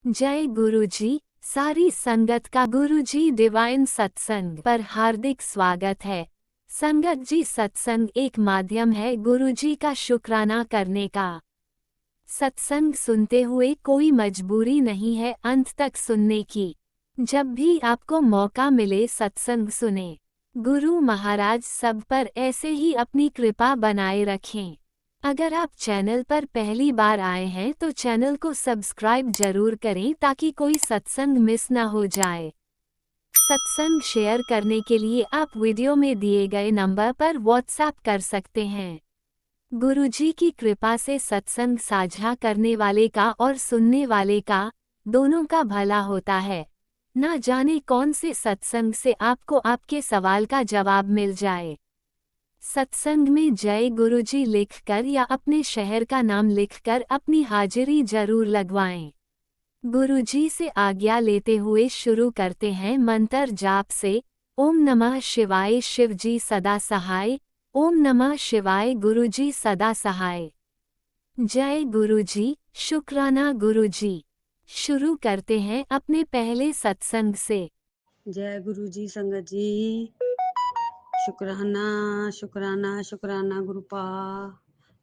जय गुरुजी। सारी संगत का गुरुजी डिवाइन सत्संग पर हार्दिक स्वागत है। संगत जी, सत्संग एक माध्यम है गुरुजी का शुक्राना करने का। सत्संग सुनते हुए कोई मजबूरी नहीं है अंत तक सुनने की। जब भी आपको मौका मिले सत्संग सुने। गुरु महाराज सब पर ऐसे ही अपनी कृपा बनाए रखें। अगर आप चैनल पर पहली बार आए हैं तो चैनल को सब्सक्राइब जरूर करें ताकि कोई सत्संग मिस ना हो जाए। सत्संग शेयर करने के लिए आप वीडियो में दिए गए नंबर पर व्हाट्सएप कर सकते हैं। गुरुजी की कृपा से सत्संग साझा करने वाले का और सुनने वाले का दोनों का भला होता है। ना जाने कौन से सत्संग से आपको आपके सवाल का जवाब मिल जाए। सत्संग में जय गुरुजी लिखकर या अपने शहर का नाम लिखकर अपनी हाजिरी जरूर लगवाएं। गुरुजी से आज्ञा लेते हुए शुरू करते हैं मंत्र जाप से। ओम नमः शिवाय शिवजी सदा सहाय। ओम नमः शिवाय गुरुजी सदा सहाय। जय गुरुजी, शुक्राना गुरुजी। शुरू करते हैं अपने पहले सत्संग से। जय गुरु जी। संगत जी, शुक्राना शुक्राना शुक्राना गुरुपा।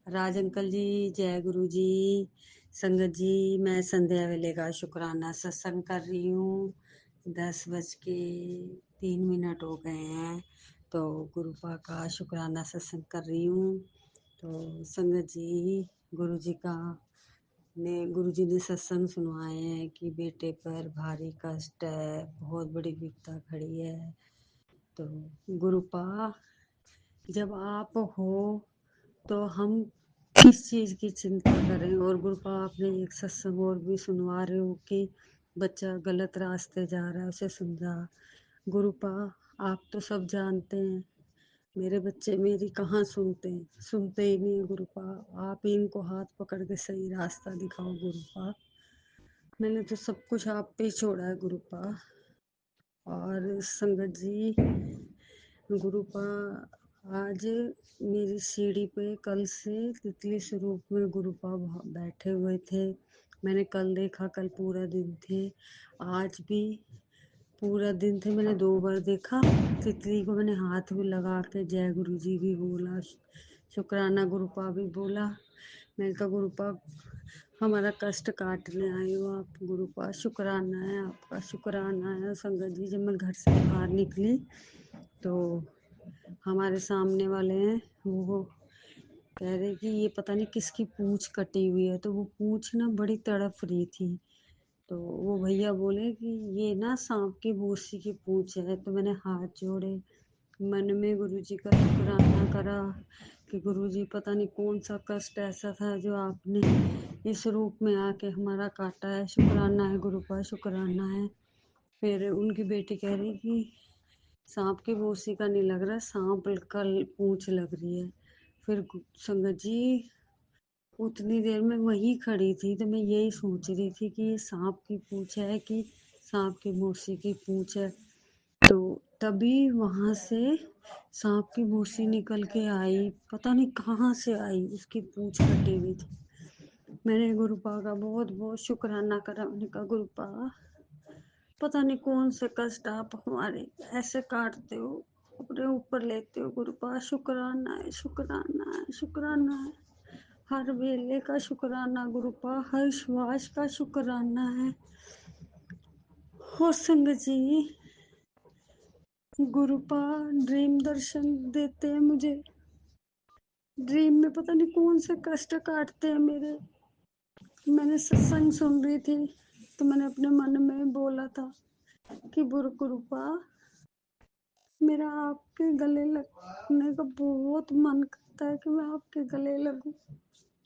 राज अंकल जी, जय गुरु जी। संगत जी, मैं संध्या वेले का शुक्राना सत्संग कर रही हूँ। 10:03 हो गए हैं, तो गुरुपा का शुक्राना सत्संग कर रही हूँ। तो संगत जी, गुरुजी ने सत्संग सुनवाए हैं कि बेटे पर भारी कष्ट है, बहुत बड़ी विपदा खड़ी है। तो गुरुपा, जब आप हो तो हम किस चीज़ की चिंता करें। और गुरुपा, आपने एक सत्संग और भी सुनवा रहे हो कि बच्चा गलत रास्ते जा रहा है, उसे समझा। गुरुपा, आप तो सब जानते हैं, मेरे बच्चे मेरी कहाँ सुनते ही नहीं है गुरुपा। आप ही इनको हाथ पकड़ के सही रास्ता दिखाओ गुरुपा। मैंने तो सब कुछ आप पे ही छोड़ा है गुरुपा। और संगत जी, गुरुपा, आज मेरी सीढ़ी पे कल से तितली स्वरूप में गुरुपा बैठे हुए थे। मैंने कल देखा, कल पूरा दिन थे। आज भी पूरा दिन थे। मैंने 2 बार देखा तितली को। मैंने हाथ भी लगा के जय गुरु जी भी बोला, शुक्राना गुरुपा भी बोला। मैंने कहा गुरुपा, हमारा कष्ट काटने आए हो आप गुरुपा, शुक्राना है आपका, शुक्राना है। संगत जी, जब मैं घर से बाहर निकली तो हमारे सामने वाले हैं, वो कह रहे कि ये पता नहीं किसकी पूंछ कटी हुई है। तो वो पूंछ ना बड़ी तड़प रही थी। तो वो भैया बोले कि ये ना सांप की भूसी की पूंछ है। तो मैंने हाथ जोड़े, मन में गुरुजी का शुक्राना करा कि गुरुजी, पता नहीं कौन सा कष्ट ऐसा था जो आपने इस रूप में आके हमारा काटा है। शुक्राना है गुरुपा, शुक्राना है। फिर उनकी बेटी कह रही कि सांप की भूसी का नहीं लग रहा, सांप का पूंछ लग रही है। फिर संगत जी, उतनी देर में वहीं खड़ी थी तो मैं यही सोच रही थी कि ये सांप की पूंछ है कि सांप की भूसी की पूंछ है। तो तभी वहां से सांप की भूसी निकल के आई, पता नहीं कहाँ से आई, उसकी पूंछ कटी हुई थी। मैंने गुरुपा का बहुत बहुत शुक्राना करा। मैंने कहा गुरुपा, पता नहीं कौन से कष्ट आप हमारे ऐसे काटते हो, अपने ऊपर लेते हो गुरुपा। शुक्राना है, शुक्राना है, शुक्राना है। हर वेले का शुक्राना गुरुपा, हर श्वास का शुक्राना है। हो संगत जी, गुरुपा ड्रीम दर्शन देते हैं मुझे। ड्रीम में पता नहीं कौन से कष्ट काटते हैं मेरे। मैंने सत्संग सुन रही थी तो मैंने अपने मन में बोला था कि गुरुपा, मेरा आपके गले लगने का बहुत मन करता है कि मैं आपके गले लगूं।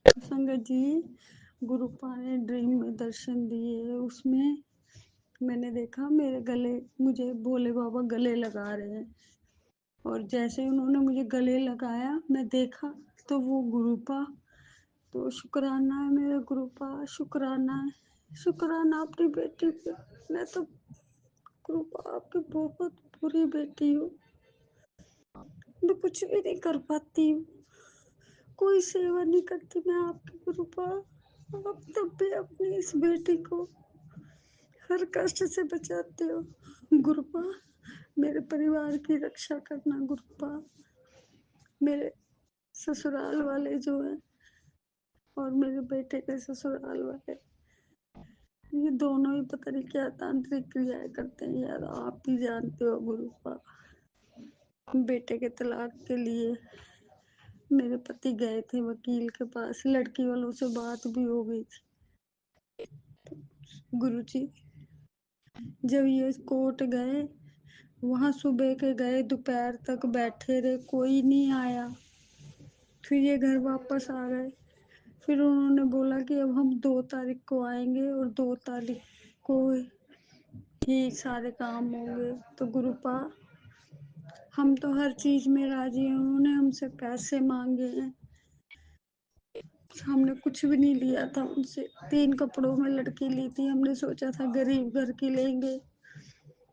संगत जी, गुरुपा ने ड्रीम में दर्शन दिए, उसमें मैंने देखा मेरे गले, मुझे भोले बाबा गले लगा रहे हैं। और जैसे उन्होंने मुझे गले लगाया, मैं देखा तो वो गुरुपा। तो शुक्राना है मेरे गुरुपा, शुक्राना है, शुक्राना अपनी बेटी पे। मैं तो गुरुपा आपकी बहुत बुरी बेटी हूँ, मैं कुछ भी नहीं कर पाती हूँ, कोई सेवा नहीं करती मैं आपकी गुरुपा। आप तब भी अपनी इस बेटी को हर कष्ट से बचाते हो गुरुपा। मेरे परिवार की रक्षा करना गुरुपा। मेरे ससुराल वाले जो है और मेरे बेटे के ससुराल वाले, ये दोनों ही पता नहीं क्या तांत्रिक क्रियाएं करते हैं यार, आप भी जानते हो गुरुपा। बेटे के तलाक के लिए मेरे पति गए थे वकील के पास, लड़की वालों से बात भी हो गई थी। गुरुजी जब ये कोर्ट गए, वहां सुबह के गए, दोपहर तक बैठे रहे, कोई नहीं आया। फिर ये घर वापस आ गए। फिर उन्होंने बोला कि अब हम 2 तारीख को आएंगे और 2 तारीख को ही सारे काम होंगे। तो गुरुपा हम तो हर चीज में राजी हैं, उन्होंने हमसे पैसे मांगे हैं, हमने कुछ भी नहीं लिया था उनसे। 3 कपड़ों में लड़की ली थी, हमने सोचा था गरीब घर की लेंगे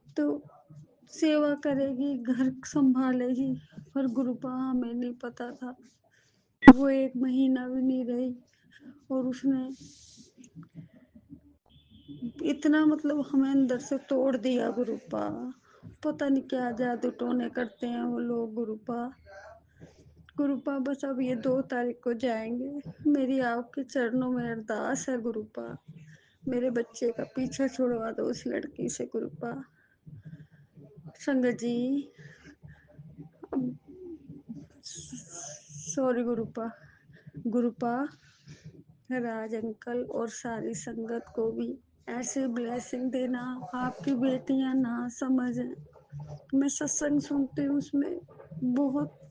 तो सेवा करेगी, घर संभालेगी। पर गुरुपा हमें नहीं पता था, वो 1 महीना भी नहीं रही और उसने इतना मतलब हमें अंदर से तोड़ दिया गुरुपा। पता नहीं क्या जादू टोने करते हैं वो लोग गुरुपा। गुरुपा बस अब ये 2 तारीख को जाएंगे। मेरी आपके चरणों में अरदास है गुरुपा, मेरे बच्चे का पीछा छुड़वा दो उस लड़की से गुरुपा। संगत जी सॉरी गुरुपा। गुरुपा राज अंकल और सारी संगत को भी ऐसे ब्लेसिंग देना। आपकी बेटियां ना समझें, मैं सत्संग सुनती हूँ, उसमें बहुत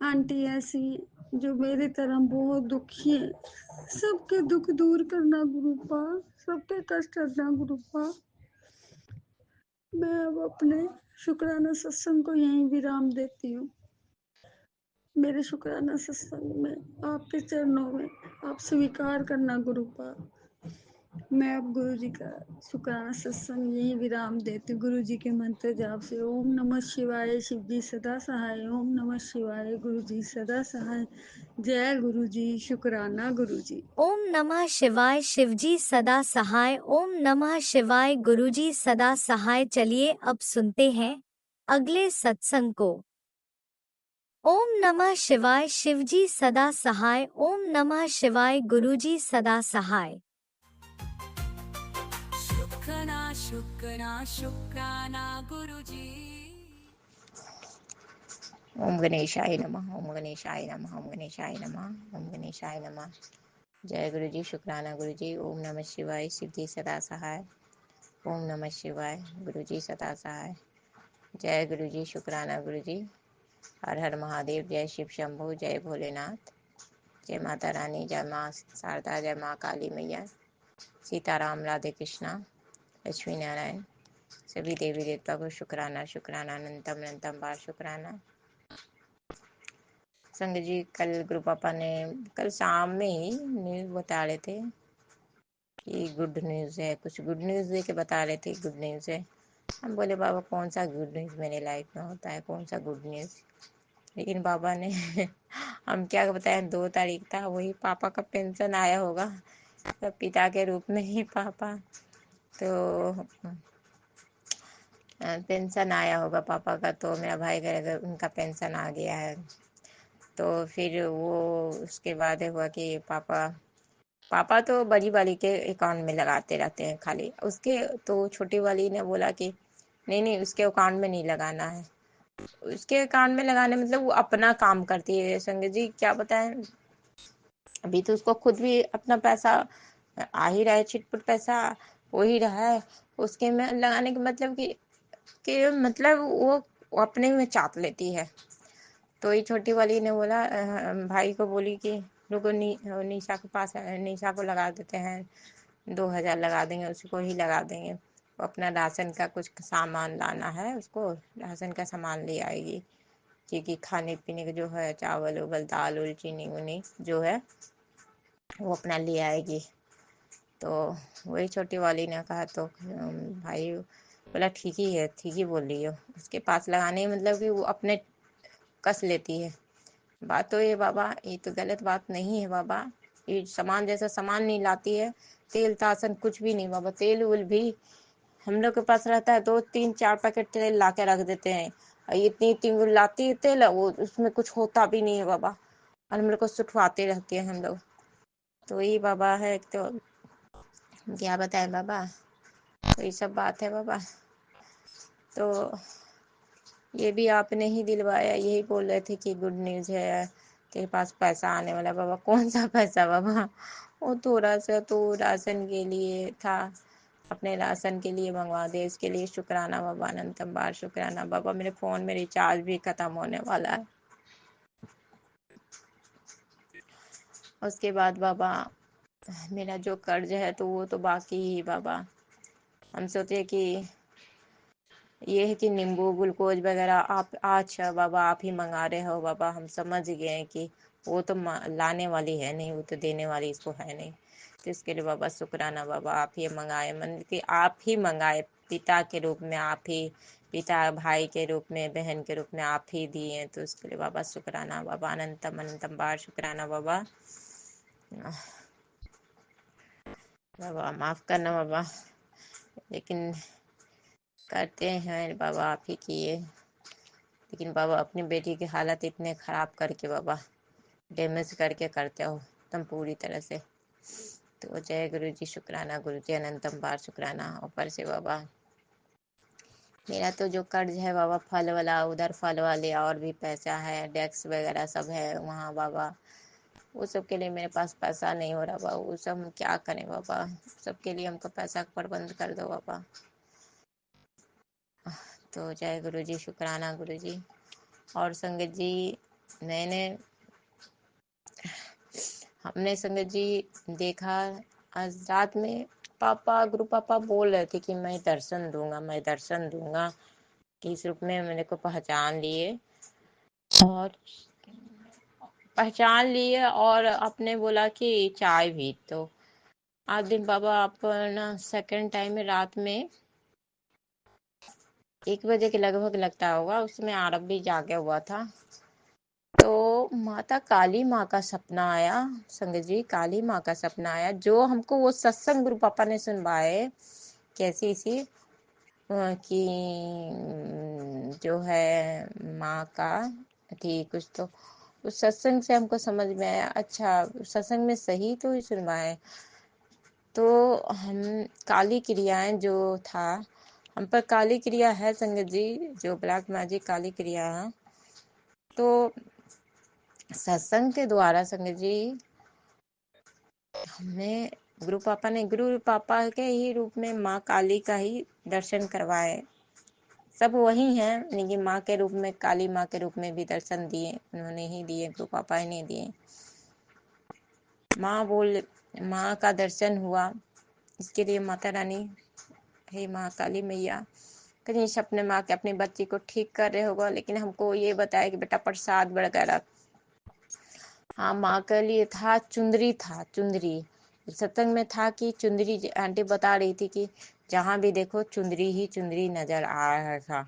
आंटी ऐसी हैं जो मेरी तरह बहुत दुखी है। सबके दुख दूर करना गुरुपा, सबके कष्ट हरना गुरुपा। मैं अब अपने शुक्राना सत्संग को यहीं विराम देती हूँ। मेरे शुक्राना सत्संग में आपके चरणों में आप स्वीकार करना गुरुपा। मैं अब गुरु जी का शुक्राना सत्संग यही विराम देती हूँ। गुरु जी के मंत्र जाप से ओम नमः शिवाय, शिव जी सदा सहाय, ओम नमः शिवाय, गुरु जी सदा सहाय। जय गुरु जी, शुक्राना गुरु जी। ओम नमः शिवाय, शिवजी सदा सहाय। ओम नमः शिवाय, गुरुजी सदा सहाय। चलिए अब सुनते हैं अगले सत्संग को। ओम नमः शिवाय, शिवजी सदा सहाय। ओम नमः शिवाय, गुरुजी सदा सहाय। शुक्राना शुक्राना शुक्राना गुरुजी। ओम गणेशाय नमः, ओम गणेशाय नमः, ओम गणेशाय नमः, ओम गणेशाय नमः। जय गुरु जी, शुक्राना गुरु जी। ओम नमः शिवाय, शिव जी सदा सहाय। ओम नमः शिवाय, गुरु जी सदा सहाय। जय गुरु जी, शुक्राना गुरु जी। हर हर महादेव, जय शिव शंभु, जय भोलेनाथ, जय माता रानी, जय माँ शारदा, जय माँ काली मैया, सीताराम, राधे कृष्णा, लक्ष्मी नारायण, सभी देवी देवता को शुक्राना, शुक्राना, अनंतम अनंतम बार शुक्राना। संग जी, कल गुरु पापा ने कल शाम में ही न्यूज़ बता रहे थे कि गुड न्यूज़ है, कुछ गुड न्यूज़ दे के बता रहे थे गुड न्यूज़ है। हम बोले बाबा कौन सा गुड न्यूज़ मेरे लाइफ में होता है, कौन सा गुड न्यूज़। लेकिन बाबा ने हम क्या बताएं, 2 तारीख था, वही पापा का पेंशन आया होगा, तो पिता के रूप में ही पापा, तो पेंशन आया होगा पापा का, तो मेरा भाई का उनका पेंशन आ गया है। तो फिर वो उसके बाद हुआ कि पापा तो बड़ी वाली के अकाउंट में लगाते रहते हैं खाली, उसके तो छोटी वाली ने बोला कि नहीं नहीं उसके अकाउंट में नहीं लगाना है। उसके अकाउंट में लगाने मतलब वो अपना काम करती है संगत जी, क्या बताएं। अभी तो उसको खुद भी अपना पैसा आ ही रहा है, छिटपुट पैसा हो ही रहा है, उसके में लगाने के मतलब कि मतलब वो अपने में चाप लेती है। तो ये छोटी वाली ने बोला भाई को बोली कि रुको निशा के पास निशा को लगा देते हैं, 2,000 लगा देंगे, उसको ही लगा देंगे। वो अपना राशन का कुछ सामान लाना है, उसको राशन का सामान ले आएगी, क्योंकि खाने पीने का जो है चावल उवल दाल उल चीनी उनी जो है वो अपना ले आएगी। तो वही छोटी वाली ने कहा, तो भाई बोला ठीक ही है, ठीक ही बोल रही हो, उसके पास लगाने मतलब कि वो अपने कस लेती है। बात तो ये बाबा, ये तो गलत बात नहीं है बाबा, ये सामान जैसा सामान नहीं लाती है, तेल तासन कुछ भी नहीं बाबा। तेल उल भी हम लोग के पास रहता है, 2 3 4 पैकेट तेल ला के रख देते हैं, और इतनी इतनी लाती है तेल, वो उसमें कुछ होता भी नहीं है बाबा, और हम लोग को सुठवाते रहते हैं हम लोग। तो यही बाबा है, तो क्या बताएं बाबा, तो ये सब बात है बाबा। तो ये भी आपने ही दिलवाया, यही बोल रहे थे कि गुड न्यूज है, तेरे पास पैसा आने वाला। बाबा कौन सा पैसा बाबा, वो थोड़ा सा तो राशन के लिए था, अपने राशन के लिए मंगवा दे, इसके लिए शुक्राना बाबा, अनंतम बार शुक्राना बाबा। मेरे फोन में रिचार्ज भी खत्म होने वाला है। उसके बाद बाबा मेरा जो कर्ज है तो वो तो बाकी ही बाबा। हम सोचे कि ये है कि नींबू ग्लूकोज वगैरह आप, अच्छा बाबा आप ही मंगा रहे हो बाबा, हम समझ गए हैं कि वो तो लाने वाली है नहीं, वो तो देने वाली इसको है नहीं। तो इसके लिए बाबा शुक्राना बाबा, आप ही मंगाए, मन कि आप ही मंगाए, पिता के रूप में आप ही, पिता भाई के रूप में, बहन के रूप में आप ही दिए। तो उसके लिए बाबा शुक्राना बाबा, अनंतम अनंतम बार शुक्राना बाबा। बाबा माफ करना बाबा, लेकिन करते हैं बाबा आप ही किए। लेकिन बाबा अपनी बेटी की हालत इतने खराब करके बाबा, डैमेज करके करते हो तुम पूरी तरह से। तो जय गुरु जी, शुक्राना गुरु जी, अनंतम बार शुक्राना। ऊपर से बाबा मेरा तो जो कर्ज है बाबा फल वाला, उधर फल वाले और भी पैसा है, डेस्क वगैरह सब है वहाँ बाबा, वो सब के लिए मेरे पास पैसा नहीं हो रहा बाबा, वो सब हम क्या करें बाबा, सबके लिए हमको पैसा का प्रबंध कर दो बाबा। तो जय गुरु जी, शुक्राना गुरु जी। और संगत जी, मैंने हमने संगत जी देखा आज रात में, पापा गुरु पापा बोल रहे थे कि मैं दर्शन दूंगा, मैं दर्शन दूंगा, कि इस रूप में मेरे को पहचान लिए, और पहचान लिए, और आपने बोला कि चाय भी। तो आज दिन बाबा आप ना सेकंड टाइम में रात में 1 बजे के लगभग लगता होगा, उसमें आरब भी जागे हुआ था, तो माता काली माँ का सपना आया संगत जी, काली माँ का सपना आया, जो हमको वो सत्संग गुरु पापा ने सुनवाए, कैसी सी कि जो है माँ का थी कुछ, तो उस सत्संग से हमको समझ में आया, अच्छा सत्संग में सही तो ही सुनवाए। तो हम काली क्रियाएं जो था हम पर, काली क्रिया है संगत जी, जो ब्लैक मैजिक काली क्रिया है, तो सत्संग के द्वारा संगत जी हमने गुरु पापा के ही रूप में माँ काली का ही दर्शन करवाए। सब वही हैं, लेकिन माँ के रूप में, काली माँ के रूप में भी दर्शन दिए, उन्होंने ही दिए, गुरु पापा ही ने दिए। माँ का दर्शन हुआ, इसके लिए माता रानी, हे माँ काली मैया, कहीं सपने माँ के अपने बच्ची को ठीक कर रहे होगा, लेकिन हमको ये बताया कि बेटा प्रसाद वगैरह, हाँ माँ के लिए था चुंदरी, सत्संग में था कि चुंदरी, आंटी बता रही थी कि जहाँ भी देखो चुंदरी ही चुंदरी नजर आ रहा था।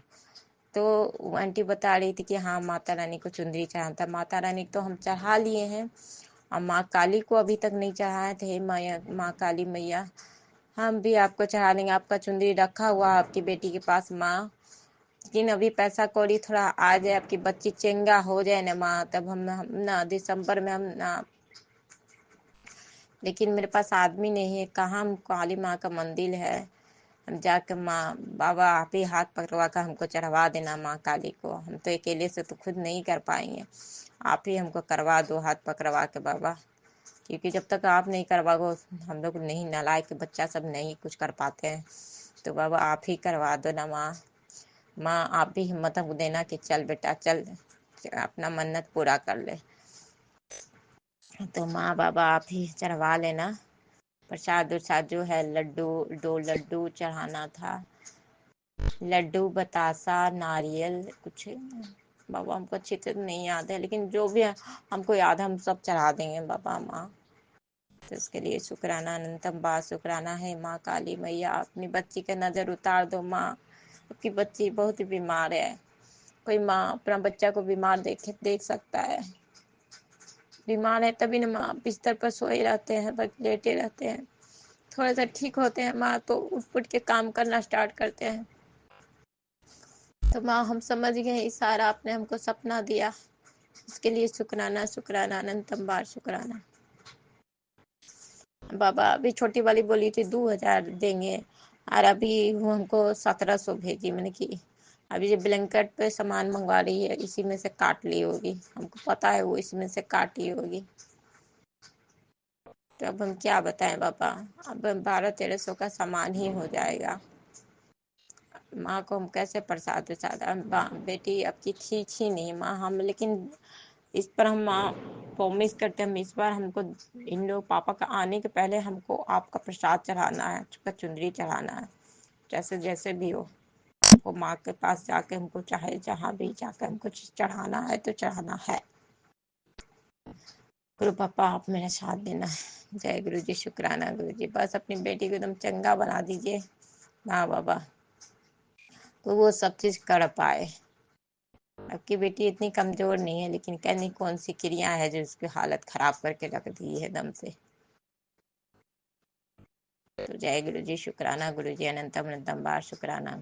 तो आंटी बता रही थी कि हाँ माता रानी को चुंदरी चढ़ाना था। माता रानी तो हम चढ़ा लिए हैं, और माँ काली को अभी तक नहीं चढ़ाए थे। माँ काली मैया, हम भी आपको चढ़ा लेंगे, आपका चुंदरी रखा हुआ आपकी बेटी के पास माँ, लेकिन अभी पैसा कौड़ी थोड़ा आ जाए, आपकी बच्ची चेंगा हो जाए ना माँ, तब हम ना दिसंबर में हम ना, लेकिन मेरे पास आदमी नहीं है, कहाँ काली माँ का मंदिर है, हम जाकर माँ बाबा आप ही हाथ पकड़वा कर हमको चढ़वा देना माँ काली को, हम तो अकेले से तो खुद नहीं कर पाएंगे, आप ही हमको करवा दो हाथ पकड़वा के बाबा, क्योंकि जब तक आप नहीं करवाओ हम लोग नहीं, नालायक बच्चा सब नहीं कुछ कर पाते हैं, तो बाबा आप ही करवा दो ना माँ आप भी हिम्मत देना कि चल बेटा चल, अपना मन्नत पूरा कर ले। तो माँ बाबा आप ही चढ़वा लेना। प्रसाद उरसाद जो है, लड्डू, 2 लड्डू चढ़ाना था, लड्डू बतासा नारियल कुछ, बाबा हमको अच्छे से नहीं याद है, लेकिन जो भी है हमको याद है हम सब चढ़ा देंगे बाबा माँ। तो इसके लिए शुक्राना, अनंतम बार शुक्राना है माँ काली मैया, अपनी बच्ची का नजर उतार दो माँ, आपकी बच्ची बहुत बीमार है, कोई माँ अपना बच्चा को बीमार देख सकता है, बीमार है तभी ना माँ बिस्तर पर सोए रहते हैं, बस लेटे रहते हैं। थोड़ा सा ठीक होते हैं माँ तो उठ उठ के काम करना स्टार्ट करते हैं। तो माँ हम समझ गए इस सारा आपने हमको सपना दिया, इसके लिए शुक्राना शुक्राना अनंतम बार शुक्राना। बाबा अभी छोटी वाली बोली थी 2000 देंगे और अभी वो हमको 1700 भेजी। मैंने कि अभी जो ब्लैंकेट पे सामान मंगवा रही है इसी में से काट ली होगी, हमको पता है वो इसी में से काटी होगी। तो अब हम क्या बताएं बाबा, अब 1200-1300 का सामान ही हो जाएगा। माँ को हम कैसे प्रसाद बेटी आपकी ठीक ही नहीं माँ, हम लेकिन इस पर हम माँ प्रॉमिस करते हैं, हम इस बार हमको इन लोग पापा का आने के पहले हमको आपका प्रसाद चढ़ाना है, आपका चुनरी चढ़ाना है, जैसे जैसे भी हो हमको माँ के पास जाके हमको चाहे जहाँ भी जाकर हमको चढ़ाना है तो चढ़ाना है। गुरु पापा आप मेरा साथ देना है। जय गुरु जी, शुक्राना गुरु जी, बस अपनी बेटी को एकदम चंगा बना दीजिए माँ बाबा, तो वो सब चीज कर पाए। आपकी बेटी इतनी कमजोर नहीं है, लेकिन कहनी कौन सी क्रिया है जो उसकी हालत खराब करके रख दी है दम से। तो जय गुरु जी, शुक्राना गुरु जी, अनंतम अनंतम बार शुक्राना।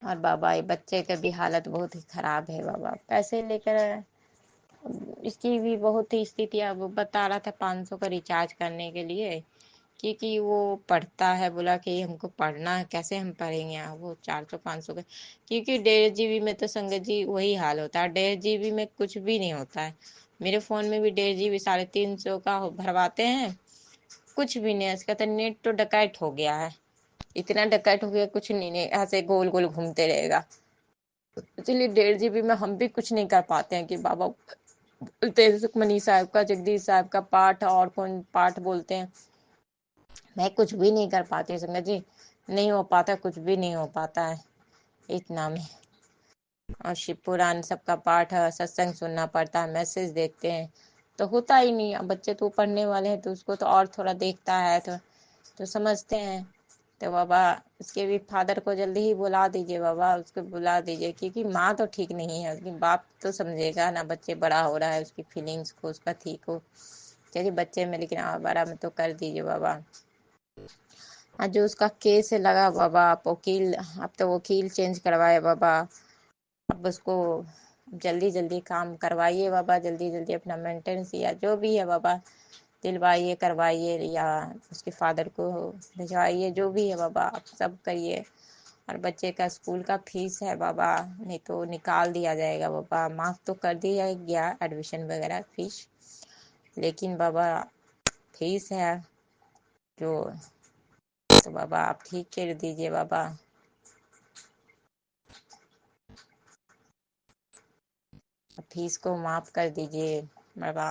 और बाबा ये बच्चे की भी हालत बहुत ही खराब है बाबा, पैसे लेकर इसकी भी बहुत ही स्थिति। अब बता रहा था 500 का रिचार्ज करने के लिए, क्योंकि वो पढ़ता है, बोला कि हमको पढ़ना है, कैसे हम पढ़ेंगे वो 400-500 का, क्योंकि 1.5 GB में तो संगत जी वही हाल होता है, 1.5 GB में कुछ भी नहीं होता है। मेरे फोन में भी 1.5 GB 350 का भरवाते हैं, कुछ भी नहीं है इसका, तो नेट तो डकैत हो गया है, इतना डकैत हो गया कुछ नहीं, ऐसे गोल गोल घूमते रहेगा। इसलिए 1.5 GB में हम भी कुछ नहीं कर पाते हैं कि बाबा बोलते हैं सुखमनी साहब का, जगदीश साहब का पाठ और कौन पाठ बोलते हैं, मैं कुछ भी नहीं कर पाती संगत जी, नहीं हो पाता, कुछ भी नहीं हो पाता है इतना में। और शिव पुराण सबका पाठ है, सत्संग सुनना पड़ता है, मैसेज देखते हैं, तो होता ही नहीं। अब बच्चे तो पढ़ने वाले हैं तो उसको तो और थोड़ा देखता है तो समझते हैं। तो बाबा उसके भी फादर को जल्दी ही बुला दीजिए बाबा, उसको बुला दीजिए, क्योंकि माँ तो ठीक नहीं है, उसकी बाप तो समझेगा ना, बच्चे बड़ा हो रहा है, उसकी फीलिंग्स को उसका ठीक हो, चलिए बच्चे में, लेकिन बड़ा में तो कर दीजिए बाबा। आज जो उसका केस लगा बाबा, आप वकील, आप तो वकील चेंज करवाए बाबा, अब उसको जल्दी जल्दी काम करवाइए बाबा, जल्दी जल्दी अपना मेंटेनेंस या जो भी है बाबा दिलवाइए, करवाइए, या उसके फादर को भिजवाइए, जो भी है बाबा आप सब करिए। और बच्चे का स्कूल का फीस है बाबा, नहीं तो निकाल दिया जाएगा बाबा, माफ तो कर दिया गया एडमिशन वगैरह फीस, लेकिन बाबा फीस है जो, तो बाबा आप ठीक कर दीजिए बाबा। फीस को माफ कर दीजिए बाबा।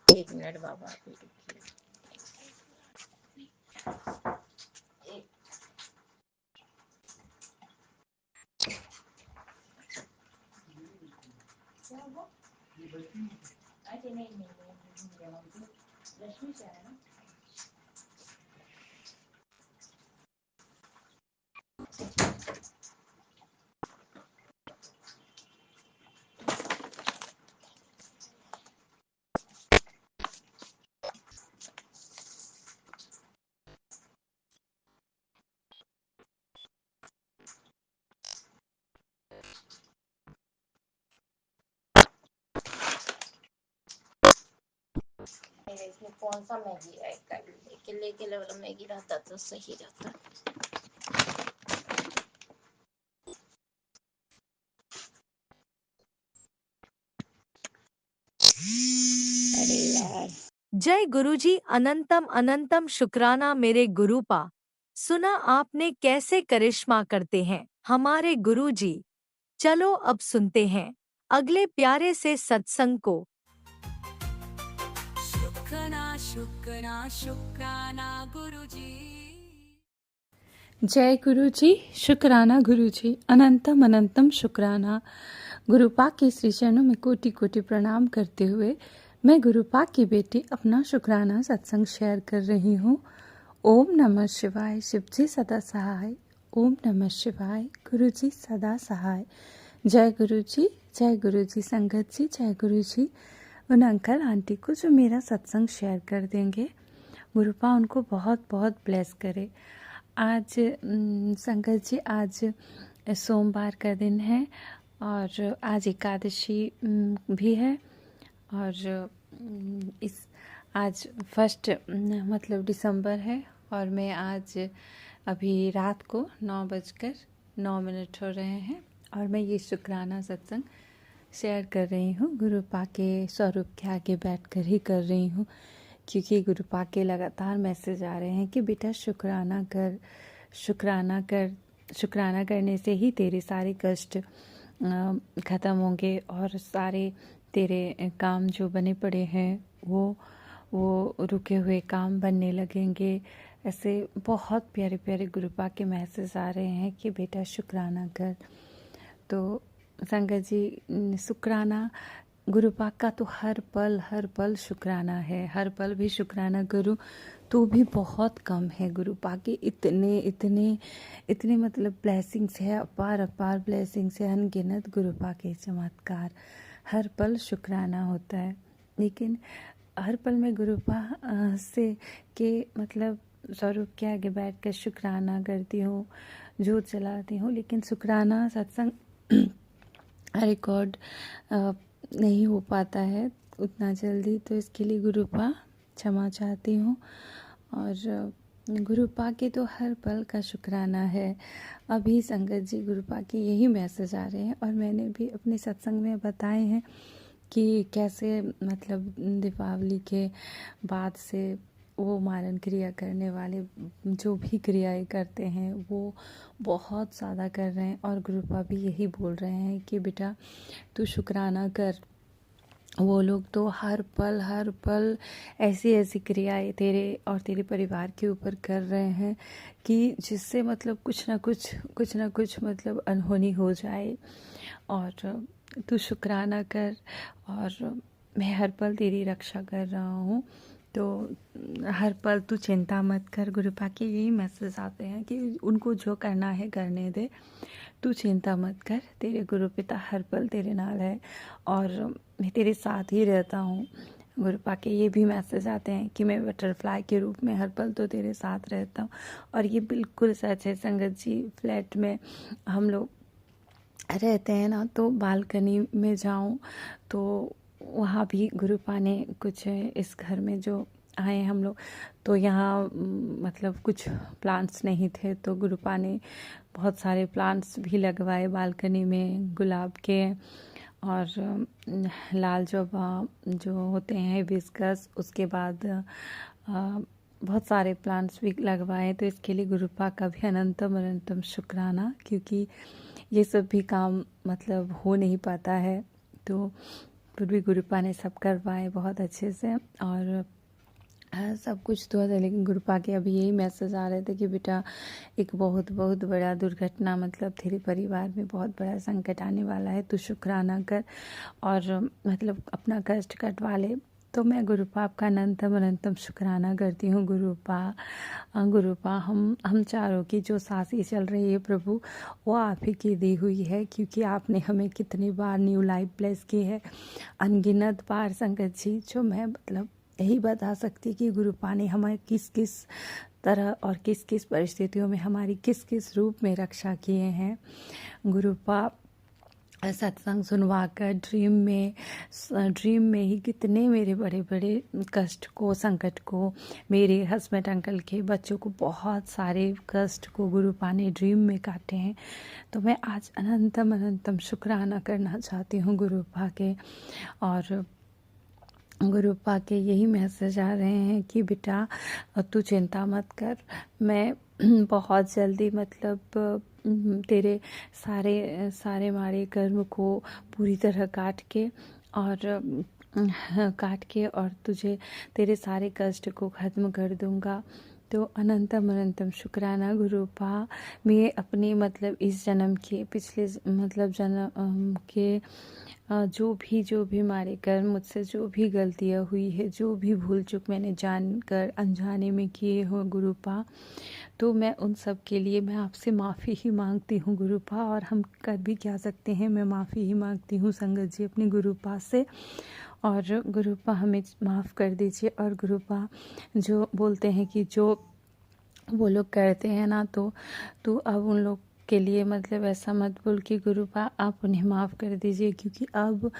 1 मिनट बाबा, इसमें कौन सा मैगी है, लेके वाला मैगी रहता तो सही रहता। अरे यार, जय गुरुजी, अनंतम अनंतम शुक्राना मेरे गुरुपा। सुना आपने कैसे करिश्मा करते हैं हमारे गुरुजी। चलो अब सुनते हैं अगले प्यारे से सत्संग को। शुक्राना शुक्राना शुक्राना गुरु जी। जय गुरु जी, शुक्राना गुरु जी, अनंतम अनंतम शुक्राना। गुरुपाक के श्री चरणों में कोटि कोटि प्रणाम करते हुए मैं गुरुपाक की बेटी अपना शुक्राना सत्संग शेयर कर रही हूँ। ओम नमः शिवाय, शिव जी सदा सहाय। ओम नमः शिवाय। गुरु जी सदा सहाय। जय गुरु जी, जय गुरु जी। संगत जी, जय गुरु जी। उन अंकल आंटी को जो मेरा सत्संग शेयर कर देंगे, गुरुपा उनको बहुत बहुत ब्लेस करे। आज संगत जी, आज सोमवार का दिन है और आज एकादशी भी है और इस आज 1 मतलब दिसंबर है और मैं आज अभी रात को 9:09 हो रहे हैं और मैं ये शुक्राना सत्संग शेयर कर रही हूँ। गुरुपा के स्वरूप के आगे बैठकर ही कर रही हूँ, क्योंकि गुरुपा के लगातार मैसेज आ रहे हैं कि बेटा शुक्राना कर, शुक्राना कर। शुक्राना करने से ही तेरे सारे कष्ट ख़त्म होंगे और सारे तेरे काम जो बने पड़े हैं वो रुके हुए काम बनने लगेंगे। ऐसे बहुत प्यारे प्यारे गुरुपा के मैसेज आ रहे हैं कि बेटा शुक्राना कर। तो संगत जी, शुक्राना गुरुपा का तो हर पल शुक्राना है। हर पल भी शुक्राना करूं तो भी बहुत कम है। गुरुपा के इतने मतलब ब्लेसिंग्स है, अपार ब्लेसिंग्स है, अनगिनत गुरुपा के चमत्कार। हर पल शुक्राना होता है, लेकिन हर पल में गुरुपा से के मतलब स्वरूप के आगे बैठकर शुक्राना करती हूँ, जोत जलाती हूँ, लेकिन शुक्राना सत्संग रिकॉर्ड नहीं हो पाता है उतना जल्दी, तो इसके लिए गुरुपा क्षमा चाहती हूँ। और गुरुपा के तो हर पल का शुक्राना है। अभी संगत जी, गुरुपा के यही मैसेज आ रहे हैं और मैंने भी अपने सत्संग में बताए हैं कि कैसे मतलब दीपावली के बाद से वो मारण क्रिया करने वाले जो भी क्रियाएं करते हैं वो बहुत ज़्यादा कर रहे हैं और गुरुपा भी यही बोल रहे हैं कि बेटा तू शुक्राना कर। वो लोग तो हर पल ऐसी क्रियाएं तेरे और तेरे परिवार के ऊपर कर रहे हैं कि जिससे मतलब कुछ ना कुछ मतलब अनहोनी हो जाए। और तू शुक्राना कर और मैं हर पल तेरी रक्षा कर रहा हूँ, तो हर पल तू चिंता मत कर। गुरुपा के यही मैसेज आते हैं कि उनको जो करना है करने दे, तू चिंता मत कर, तेरे गुरु पिता हर पल तेरे नाल है और मैं तेरे साथ ही रहता हूँ। गुरुपा के ये भी मैसेज आते हैं कि मैं बटरफ्लाई के रूप में हर पल तो तेरे साथ रहता हूँ, और ये बिल्कुल सच है संगत जी। फ्लैट में हम लोग रहते हैं ना, तो बालकनी में जाऊं तो वहाँ भी गुरुपा ने कुछ इस घर में जो आए हम लोग, तो यहाँ मतलब कुछ प्लांट्स नहीं थे, तो गुरुपा ने बहुत सारे प्लांट्स भी लगवाए बालकनी में, गुलाब के और लाल जवा जो होते हैं हिबिस्कस, उसके बाद बहुत सारे प्लांट्स भी लगवाए। तो इसके लिए गुरुपा का भी अनंतम शुक्राना, क्योंकि ये सब भी काम मतलब हो नहीं पाता है, तो फिर भी गुरुपा ने सब करवाए बहुत अच्छे से और सब कुछ तो है। लेकिन गुरुपा के अभी यही मैसेज आ रहे थे कि बेटा एक बहुत बड़ा दुर्घटना मतलब तेरे परिवार में बहुत बड़ा संकट आने वाला है, तू शुक्राना कर और मतलब अपना कष्ट कटवा ले। तो मैं गुरुपा आपका अनंतम शुक्राना करती हूँ। गुरुपा हम चारों की जो सांसें चल रही है प्रभु, वो आप ही की दी हुई है, क्योंकि आपने हमें कितनी बार न्यू लाइफ ब्लेस की है, अनगिनत बार संगत जी, जो मैं मतलब यही बता सकती कि गुरुपा ने हमें किस किस तरह और किस किस परिस्थितियों में हमारी किस किस रूप में रक्षा किए हैं। गुरुपा सत्संग सुनवाकर ड्रीम में ही कितने मेरे बड़े कष्ट को, संकट को, मेरे हस्बैंड अंकल के बच्चों को बहुत सारे कष्ट को गुरुपा ने ड्रीम में काटे हैं। तो मैं आज अनंतम शुक्राना करना चाहती हूँ गुरुपा के। और गुरुपा के यही मैसेज आ रहे हैं कि बेटा तू चिंता मत कर, मैं बहुत जल्दी मतलब तेरे सारे मारे कर्म को पूरी तरह काट के और तुझे तेरे सारे कष्ट को ख़त्म कर दूंगा। तो अनंतम अनंतम शुक्राना गुरुपा। मैं अपने मतलब इस जन्म के पिछले मतलब जन्म के जो भी हमारे कर्म, मुझसे जो भी गलतियाँ हुई है, जो भी भूल चूक मैंने जानकर अनजाने में किए हो गुरुपा, तो मैं उन सब के लिए मैं आपसे माफ़ी ही मांगती हूँ गुरुपा। और हम कर भी क्या सकते हैं, मैं माफ़ी ही मांगती हूँ संगत जी अपनी गुरुपा से। और गुरुपा हमें माफ़ कर दीजिए। और गुरुपा जो बोलते हैं कि जो वो लोग करते हैं ना, तो अब उन लोग के लिए मतलब ऐसा मत बोल कि गुरुपा आप उन्हें माफ़ कर दीजिए, क्योंकि अब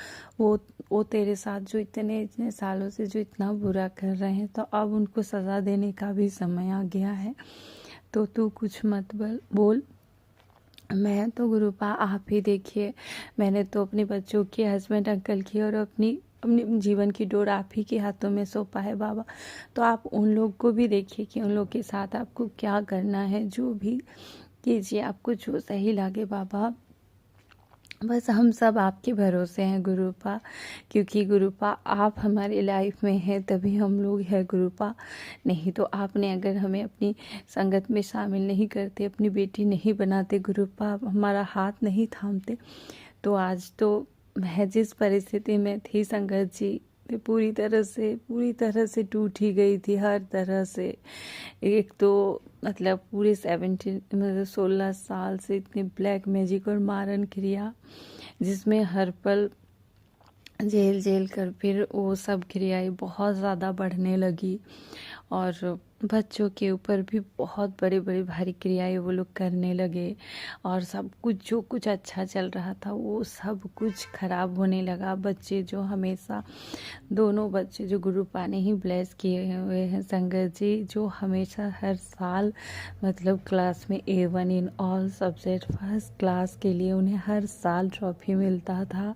वो तेरे साथ जो इतने सालों से जो इतना बुरा कर रहे हैं, तो अब उनको सज़ा देने का भी समय आ गया है। तो तू कुछ मत बोल। मैं तो गुरुपा आप ही देखिए, मैंने तो अपने बच्चों के हस्बैंड अंकल की और अपनी जीवन की डोर आप ही के हाथों में सौंपा है बाबा। तो आप उन लोग को भी देखिए कि उन लोग के साथ आपको क्या करना है, जो भी कीजिए, आपको जो सही लगे बाबा। बस हम सब आपके भरोसे हैं गुरुपा, क्योंकि गुरुपा आप हमारी लाइफ में हैं तभी हम लोग हैं गुरुपा। नहीं तो आपने अगर हमें अपनी संगत में शामिल नहीं करते, अपनी बेटी नहीं बनाते गुरुपा, हमारा हाथ नहीं थामते, तो आज तो मैं जिस परिस्थिति में थी संगत जी, पूरी तरह से टूट ही गई थी हर तरह से। एक तो मतलब पूरे 16 साल से इतने ब्लैक मैजिक और मारन क्रिया, जिसमें हर पल जेल कर फिर वो सब क्रियाएं बहुत ज़्यादा बढ़ने लगी। और बच्चों के ऊपर भी बहुत बड़े भारी क्रियाएं वो लोग करने लगे। और सब कुछ जो कुछ अच्छा चल रहा था वो सब कुछ खराब होने लगा। बच्चे जो हमेशा, दोनों बच्चे जो गुरुपा ने ही ब्लेस किए हुए हैं संगत जी, जो हमेशा हर साल मतलब क्लास में A1 in all subject first class के लिए उन्हें हर साल ट्रॉफी मिलता था,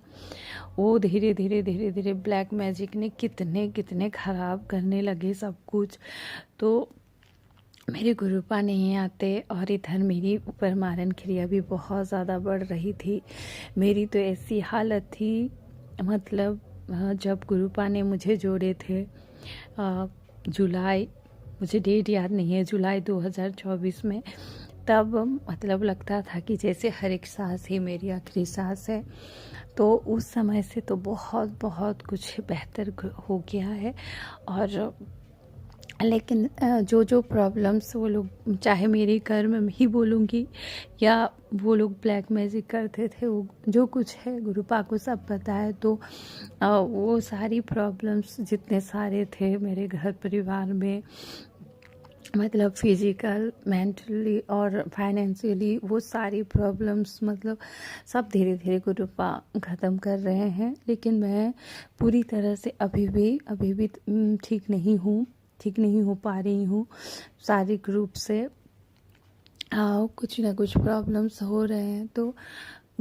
वो धीरे धीरे ब्लैक मैजिक ने कितने खराब करने लगे सब कुछ। तो मेरे गुरुपा नहीं आते और इधर मेरी ऊपर मारन क्रिया भी बहुत ज़्यादा बढ़ रही थी। मेरी तो ऐसी हालत थी, मतलब जब गुरुपा ने मुझे जोड़े थे जुलाई, मुझे डेट याद नहीं है, जुलाई 2024 में, तब मतलब लगता था कि जैसे हर एक सांस ही मेरी आखिरी सांस है। तो उस समय से तो बहुत कुछ बेहतर हो गया है। और लेकिन जो प्रॉब्लम्स वो लोग, चाहे मेरे कर्म में ही बोलूँगी या वो लोग ब्लैक मैजिक करते थे, वो जो कुछ है गुरुपा को सब पता है। तो वो सारी प्रॉब्लम्स जितने सारे थे मेरे घर परिवार में, मतलब फिजिकल, मेंटली और फाइनेंशियली, वो सारी प्रॉब्लम्स मतलब सब धीरे धीरे गुरुपा ख़त्म कर रहे हैं। लेकिन मैं पूरी तरह से अभी भी ठीक नहीं हो पा रही हूँ। शारीरिक रूप से कुछ ना कुछ प्रॉब्लम्स हो रहे हैं। तो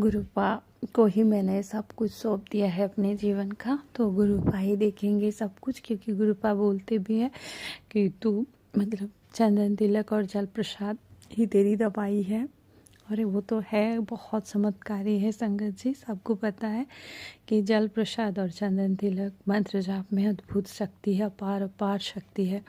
गुरुपा को ही मैंने सब कुछ सौंप दिया है अपने जीवन का। तो गुरुपा ही देखेंगे सब कुछ, क्योंकि गुरुपा बोलते भी हैं कि तू मतलब चंदन तिलक और जल प्रसाद ही तेरी दवाई है। और वो तो है, बहुत चमत्कारी है संगत जी, सबको पता है कि जल प्रसाद और चंदन तिलक मंत्र जाप में अद्भुत शक्ति है, अपार शक्ति है,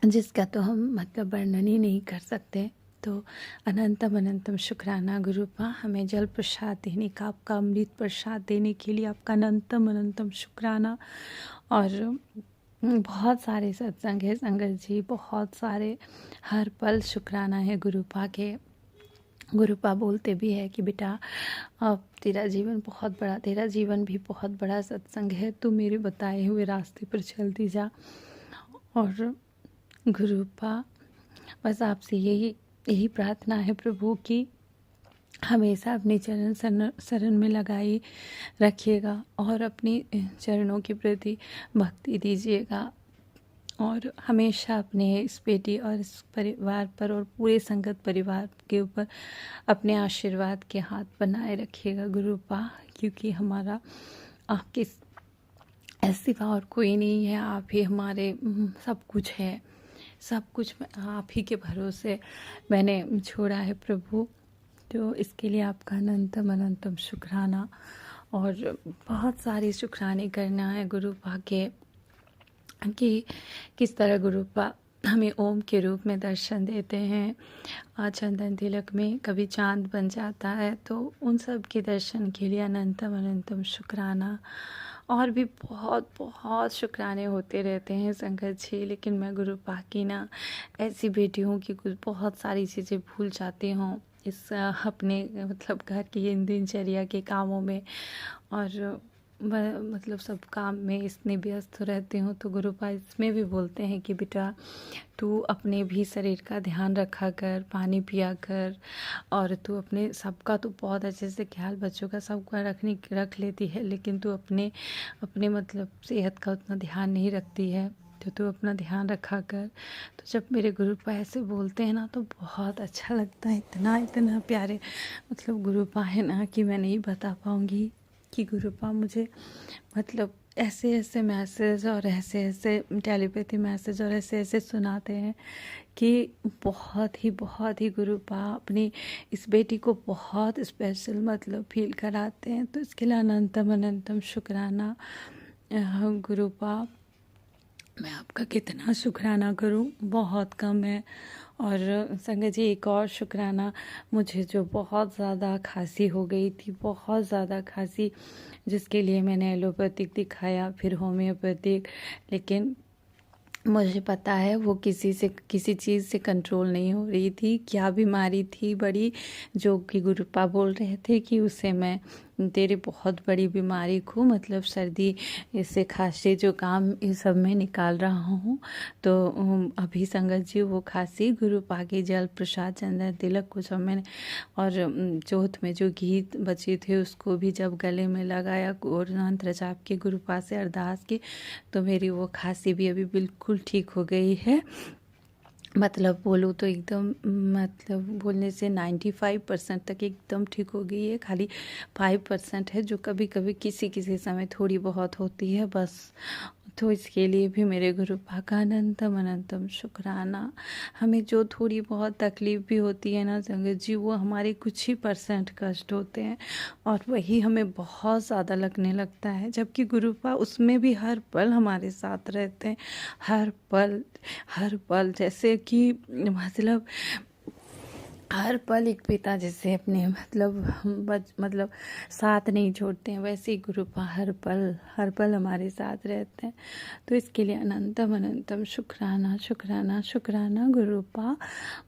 जिसका तो हम मतलब वर्णन ही नहीं कर सकते। तो अनंतम शुक्राना गुरुपा, हमें जल प्रसाद देने का, आपका अमृत प्रसाद देने के लिए आपका अनंतम शुक्राना। और बहुत सारे सत्संग है संगत जी, बहुत सारे, हर पल शुक्राना है गुरुपा के। गुरुपा बोलते भी है कि बेटा अब तेरा जीवन बहुत बड़ा, तेरा जीवन भी बहुत बड़ा सत्संग है, तू मेरे बताए हुए रास्ते पर चलती जा। और गुरुपा बस आपसे यही प्रार्थना है प्रभु की हमेशा अपने चरण शरण में लगाई रखिएगा और अपनी चरणों के प्रति भक्ति दीजिएगा। और हमेशा अपने इस बेटी और इस परिवार पर और पूरे संगत परिवार के ऊपर अपने आशीर्वाद के हाथ बनाए रखिएगा गुरुपा, क्योंकि हमारा आपके सिवा और कोई नहीं है। आप ही हमारे सब कुछ है, सब कुछ आप ही के भरोसे मैंने छोड़ा है प्रभु। तो इसके लिए आपका अनंतम शुक्राना। और बहुत सारे शुक्राने करना है गुरुपा के कि किस तरह गुरुपा हमें ओम के रूप में दर्शन देते हैं। चंदन तिलक में कभी चांद बन जाता है, तो उन सब के दर्शन के लिए अनंतम अनंतम शुक्राना। और भी बहुत बहुत शुक्राने होते रहते हैं संगत जी, लेकिन मैं गुरु पा की ना ऐसी बेटी हूँ कि कुछ बहुत सारी चीज़ें भूल जाती हूँ इस अपने मतलब घर की इन दिनचर्या के कामों में। और मतलब सब काम में इतनी व्यस्त रहती हूँ, तो गुरुपा इसमें भी बोलते हैं कि बेटा तू अपने भी शरीर का ध्यान रखा कर, पानी पिया कर, और तू अपने सबका तो बहुत अच्छे से ख्याल बच्चों का सबका रख लेती है, लेकिन तू अपने अपने मतलब सेहत का उतना ध्यान नहीं रखती है, तो तू अपना ध्यान रखा कर। तो जब मेरे गुरुपा ऐसे बोलते हैं ना तो बहुत अच्छा लगता है। इतना इतना प्यारे मतलब गुरुपा है ना कि मैं नहीं बता पाऊँगी कि गुरुपा मुझे मतलब ऐसे ऐसे मैसेज और ऐसे ऐसे टेलीपैथी मैसेज और ऐसे ऐसे सुनाते हैं कि बहुत ही गुरुपा अपनी इस बेटी को बहुत स्पेशल मतलब फील कराते हैं। तो इसके लिए अनंतम अनंतम शुक्राना गुरुपा। मैं आपका कितना शुक्राना करूं, बहुत कम है। और संगत जी एक और शुक्राना, मुझे जो बहुत ज़्यादा खांसी हो गई थी, बहुत ज़्यादा खांसी, जिसके लिए मैंने एलोपैथिक दिखाया फिर होम्योपैथिक, लेकिन मुझे पता है वो किसी चीज़ से कंट्रोल नहीं हो रही थी। क्या बीमारी थी बड़ी, जो कि गुरुपा बोल रहे थे कि उससे मैं तेरे बहुत बड़ी बीमारी को मतलब सर्दी इससे खांसी जो काम इस सब में निकाल रहा हूँ। तो अभी संगत जी वो खांसी गुरुपा के जल प्रसाद चंदन तिलक को सब मैंने, और चौथ में जो घी बचे थे उसको भी जब गले में लगाया और मंत्र जाप के गुरुपा से अरदास की, तो मेरी वो खांसी भी अभी बिल्कुल ठीक हो गई है। मतलब बोलूँ तो एकदम मतलब बोलने से 95% तक एकदम ठीक हो गई है। खाली 5% है जो कभी कभी किसी समय थोड़ी बहुत होती है बस। तो इसके लिए भी मेरे गुरुपा का अनंतम अनंतम शुक्राना। हमें जो थोड़ी बहुत तकलीफ़ भी होती है ना संगत जी, वो हमारे कुछ ही % कष्ट होते हैं और वही हमें बहुत ज़्यादा लगने लगता है, जबकि गुरुपा उसमें भी हर पल हमारे साथ रहते हैं। हर पल जैसे कि मतलब हर पल एक पिता जैसे अपने मतलब साथ नहीं छोड़ते हैं, वैसे ही गुरुपा हर पल हमारे साथ रहते हैं। तो इसके लिए अनंतम अनंतम शुक्राना शुक्राना शुक्राना गुरुपा।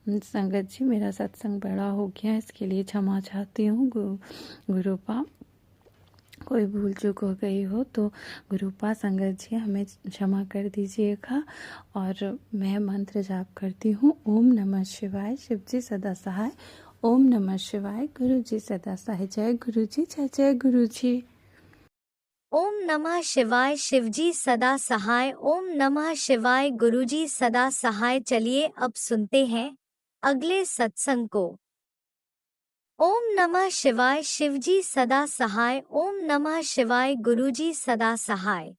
संगत जी मेरा सत्संग बड़ा हो गया, इसके लिए क्षमा चाहती हूँ गुरुपा। कोई भूल चूक हो गई हो तो गुरुपा संगत जी हमें क्षमा कर दीजिएगा। और मैं मंत्र जाप करती हूँ। ओम नमः शिवाय, शिव जी सदा सहाय। ओम नमः शिवाय, गुरु जी सदा सहाय। जय गुरु जी, जय जय गुरु जी। ओम नमः शिवाय, शिवजी सदा सहाय। ओम नमः शिवाय, गुरुजी सदा सहाय। चलिए अब सुनते हैं अगले सत्संग को। ओम नमः शिवाय, शिवजी सदा सहाय। ओम नमः शिवाय, गुरुजी सदा सहाय।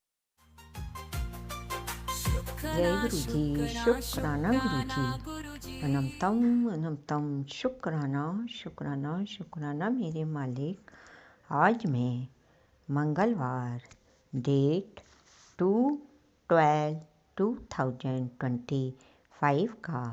जय गुरु जी, शुक्राना गुरु जी, अनंतम अनंतम शुक्राना शुक्राना शुक्राना मेरे मालिक। आज मैं मंगलवार डेट 2/12/2025 का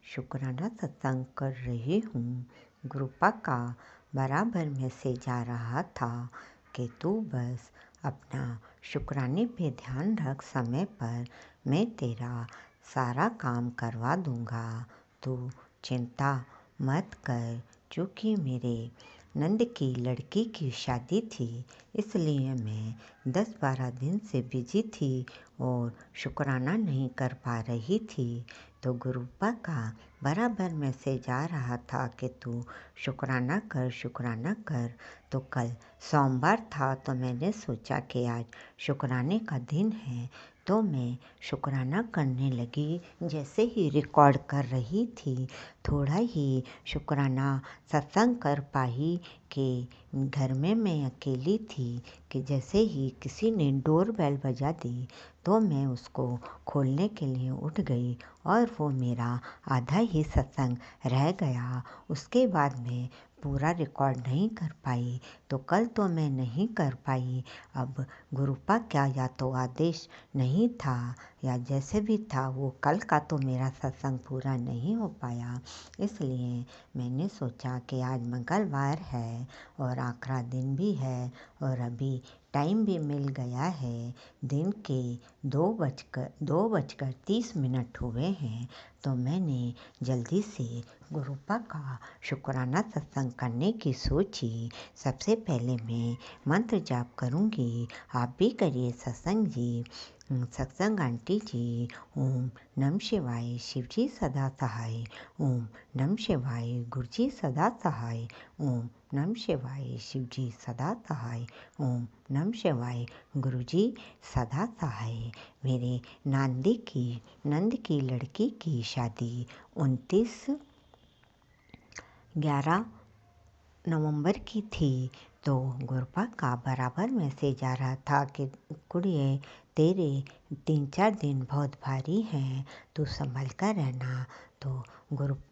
शुक्राना सत्संग कर रही हूँ। गुरुपा का बराबर मैसेज आ रहा था कि तू बस अपना शुक्राने पे ध्यान रख, समय पर मैं तेरा सारा काम करवा दूँगा, तू चिंता मत कर। चूँकि मेरे नंद की लड़की की शादी थी, इसलिए मैं 10-12 दिन से बिजी थी और शुक्राना नहीं कर पा रही थी। तो गुरुपा का बराबर मैसेज आ रहा था कि तू शुक्राना कर। तो कल सोमवार था, तो मैंने सोचा कि आज शुक्राने का दिन है, तो मैं शुक्राना करने लगी। जैसे ही रिकॉर्ड कर रही थी, थोड़ा ही शुक्राना सत्संग कर पाई कि घर में मैं अकेली थी कि जैसे ही किसी ने डोर बेल बजा दी तो मैं उसको खोलने के लिए उठ गई और वो मेरा आधा ही सत्संग रह गया। उसके बाद मैं पूरा रिकॉर्ड नहीं कर पाई तो कल तो मैं नहीं कर पाई। अब गुरुपा क्या या तो आदेश नहीं था या जैसे भी था वो कल का तो मेरा सत्संग पूरा नहीं हो पाया। इसलिए मैंने सोचा कि आज मंगलवार है और आखिरी दिन भी है और अभी टाइम भी मिल गया है। दिन के 2:30 हुए हैं तो मैंने जल्दी से गुरुपा का शुक्राना सत्संग करने की सोची। सबसे पहले मैं मंत्र जाप करूँगी, आप भी करिए सत्संग जी। सत्संग आंटी जी। ओम नमः शिवाय, शिव जी सदा सहाय। ओम नमः शिवाय, गुरु जी सदा सहाय। ओम नमः शिवाय, शिव जी सदा सहाय। ओम नमः शिवाय, गुरु जी सदा सहाय। मेरे नंद की लड़की की शादी 29/11 नवंबर की थी तो गुरुपा का बराबर मैसेज आ रहा था कि कुड़िए तेरे 3-4 दिन बहुत भारी हैं, तू संभल कर रहना। तो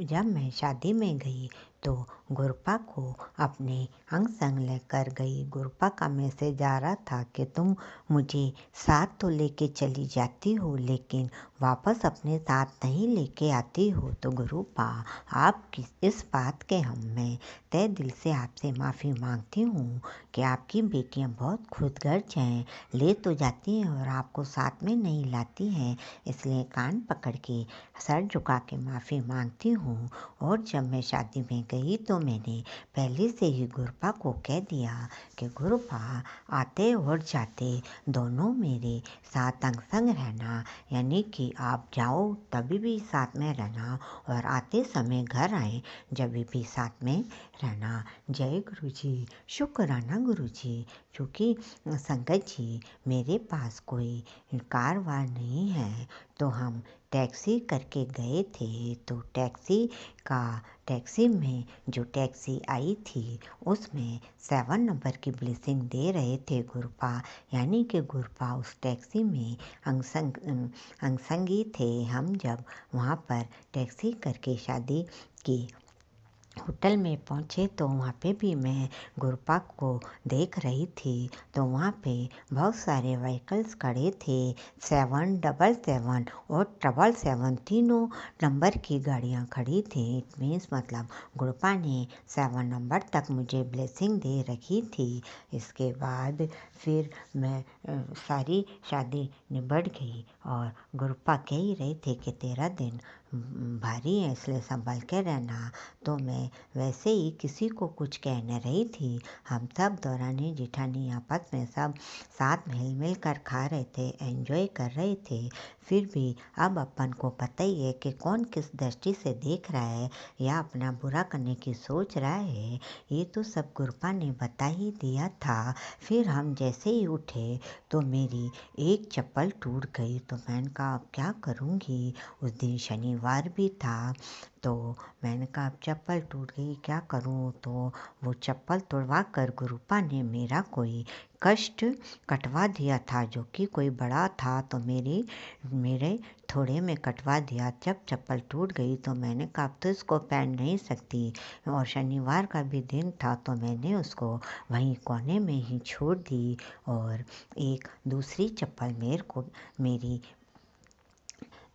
जब मैं शादी में गई तो गुरुपा को अपने अंग संग लेकर गई। गुरुपा का मैसेज आ रहा था कि तुम मुझे साथ तो लेके चली जाती हो लेकिन वापस अपने साथ नहीं लेके आती हो। तो गुरुपा आप इस बात के मैं तहे दिल से आपसे माफ़ी मांगती हूँ कि आपकी बेटियाँ बहुत खुदगर्ज हैं, ले तो जाती हैं और आपको साथ में नहीं लाती हैं। इसलिए कान पकड़ के सर झुका के माफ़ी मांगती हूँ। और जब मैं शादी में गई तो मैंने पहले से ही गुरुपा को कह दिया कि गुरुपा आते और जाते दोनों मेरे साथ अंग संग रहना, यानी कि आप जाओ तभी भी साथ में रहना और आते समय घर आए जब भी साथ में रहना। जय गुरु जी, शुक्राना गुरु जी। क्योंकि संगत जी मेरे पास कोई कार वार नहीं है तो हम टैक्सी करके गए थे। तो टैक्सी में जो टैक्सी आई थी उसमें 7 नंबर की ब्लेसिंग दे रहे थे गुरुपा, यानी कि गुरुपा उस टैक्सी में अंगसंगी थे। हम जब वहाँ पर टैक्सी करके शादी की होटल में पहुँचे तो वहाँ पे भी मैं गुरुपा को देख रही थी तो वहाँ पे बहुत सारे व्हीकल्स खड़े थे। 777 और 777 तीनों नंबर की गाड़ियाँ खड़ी थी। इट मीन्स मतलब गुरुपा ने 7 नंबर तक मुझे ब्लेसिंग दे रखी थी। इसके बाद फिर मैं सारी शादी निबट गई और गुरुपा कह ही रहे थे कि तेरा दिन भारी है इसलिए संभल के रहना। तो मैं वैसे ही किसी को कुछ कह न रही थी। हम सब दौरानी जिठानी आपस में सब साथ में मिल कर खा रहे थे, एंजॉय कर रहे थे। फिर भी अब अपन को पता ही है कि कौन किस दृष्टि से देख रहा है या अपना बुरा करने की सोच रहा है, ये तो सब गुरुपा ने बता ही दिया था। फिर हम जैसे ही उठे तो मेरी एक चप्पल टूट गई तो मैंने कहा अब क्या करूँगी। उस दिन शनिवार भी था तो मैंने कहा अब चप्पल टूट गई क्या करूँ। तो वो चप्पल तोड़वा कर गुरुपा ने मेरा कोई कष्ट कटवा दिया था जो कि कोई बड़ा था तो मेरे थोड़े में कटवा दिया। जब चप्पल टूट गई तो मैंने कहा अब तो इसको पहन नहीं सकती और शनिवार का भी दिन था तो मैंने उसको वहीं कोने में ही छोड़ दी और एक दूसरी चप्पल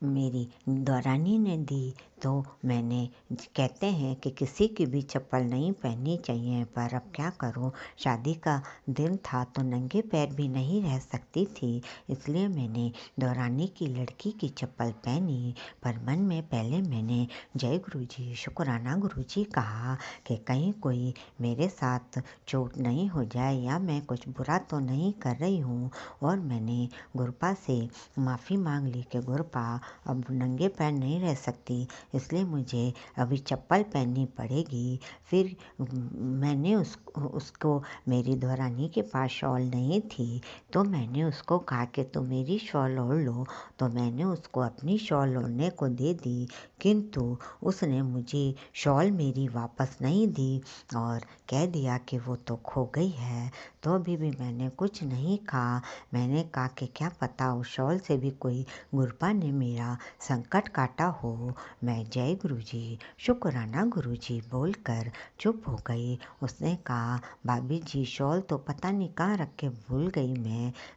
मेरी दौरानी ने दी। तो मैंने कहते हैं कि किसी की भी चप्पल नहीं पहननी चाहिए पर अब क्या करूं, शादी का दिन था तो नंगे पैर भी नहीं रह सकती थी। इसलिए मैंने दौरानी की लड़की की चप्पल पहनी। पर मन में पहले मैंने जय गुरु जी, शुक्राना गुरु जी कहा कि कहीं कोई मेरे साथ चोट नहीं हो जाए या मैं कुछ बुरा तो नहीं कर रही हूँ। और मैंने गुरुपा से माफ़ी मांग ली कि गुरुपा अब नंगे पैर नहीं रह सकती इसलिए मुझे अभी चप्पल पहननी पड़ेगी। फिर मैंने उसको मेरी दौरानी के पास शॉल नहीं थी तो मैंने उसको कहा कि तुम मेरी शॉल ओढ़ लो। तो मैंने उसको अपनी शॉल ओढ़ने को दे दी किंतु उसने मुझे शॉल मेरी वापस नहीं दी और कह दिया कि वो तो खो गई है। तो अभी भी मैंने कुछ नहीं कहा। मैंने कहा कि क्या पता उस शॉल से भी कोई गुरुपा ने मेरा मेरा संकट काटा हो। मैं जय गुरुजी, शुक्राना गुरुजी बोलकर चुप हो गई। उसने कहा, भाभी जी शॉल तो पता नहीं कहाँ रख के भूल गई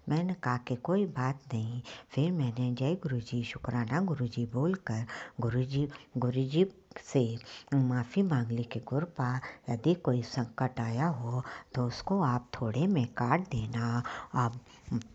मैंने कहा कि कोई बात नहीं। फिर मैंने जय गुरुजी, शुक्राना गुरुजी बोलकर गुरुजी से माफ़ी मांग ली कि गुरुपा, यदि कोई संकट आया हो तो उसको आप थोड़े में काट देना। अब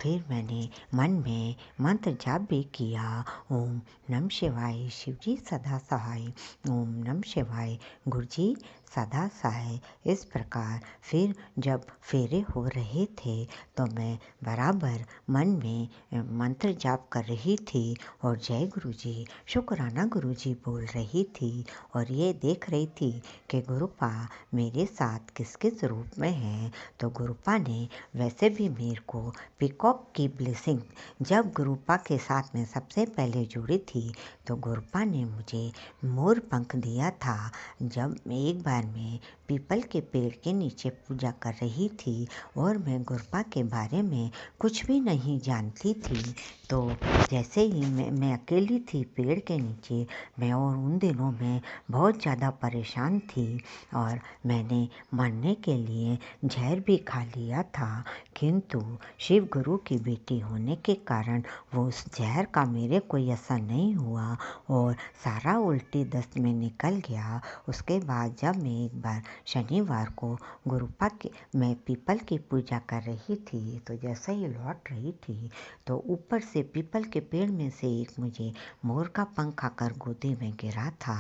फिर मैंने मन में मंत्र जाप भी किया, ओम नमः शिवाय, शिवजी सदा सहाय, ओम नमः शिवाय, गुरुजी सदा सहाय। इस प्रकार फिर जब फेरे हो रहे थे तो मैं बराबर मन में मंत्र जाप कर रही थी और जय गुरुजी, शुक्राना गुरुजी बोल रही थी और ये देख रही थी कि गुरुपा मेरे साथ किस किस रूप में है। तो गुरुपा ने वैसे भी मेरे को पीकॉक की ब्लेसिंग, जब गुरुपा के साथ में सबसे पहले जुड़ी थी तो गुरुपा ने मुझे मोर पंख दिया था। जब एक बार मैं पीपल के पेड़ के नीचे पूजा कर रही थी और मैं गुरुपा के बारे में कुछ भी नहीं जानती थी, तो जैसे ही मैं अकेली थी पेड़ के नीचे, मैं और उन दिनों में बहुत ज़्यादा परेशान थी और मैंने मरने के लिए जहर भी खा लिया था, किंतु शिव गुरु की बेटी होने के कारण वो उस जहर का मेरे कोई असर नहीं हुआ और सारा उल्टी दस्त में निकल गया। उसके बाद जब मैं एक बार शनिवार को गुरुपा के मैं पीपल की पूजा कर रही थी तो जैसे ही लौट रही थी तो ऊपर से पीपल के पेड़ में से एक मुझे मोर का पंख आकर गोदी में गिरा था।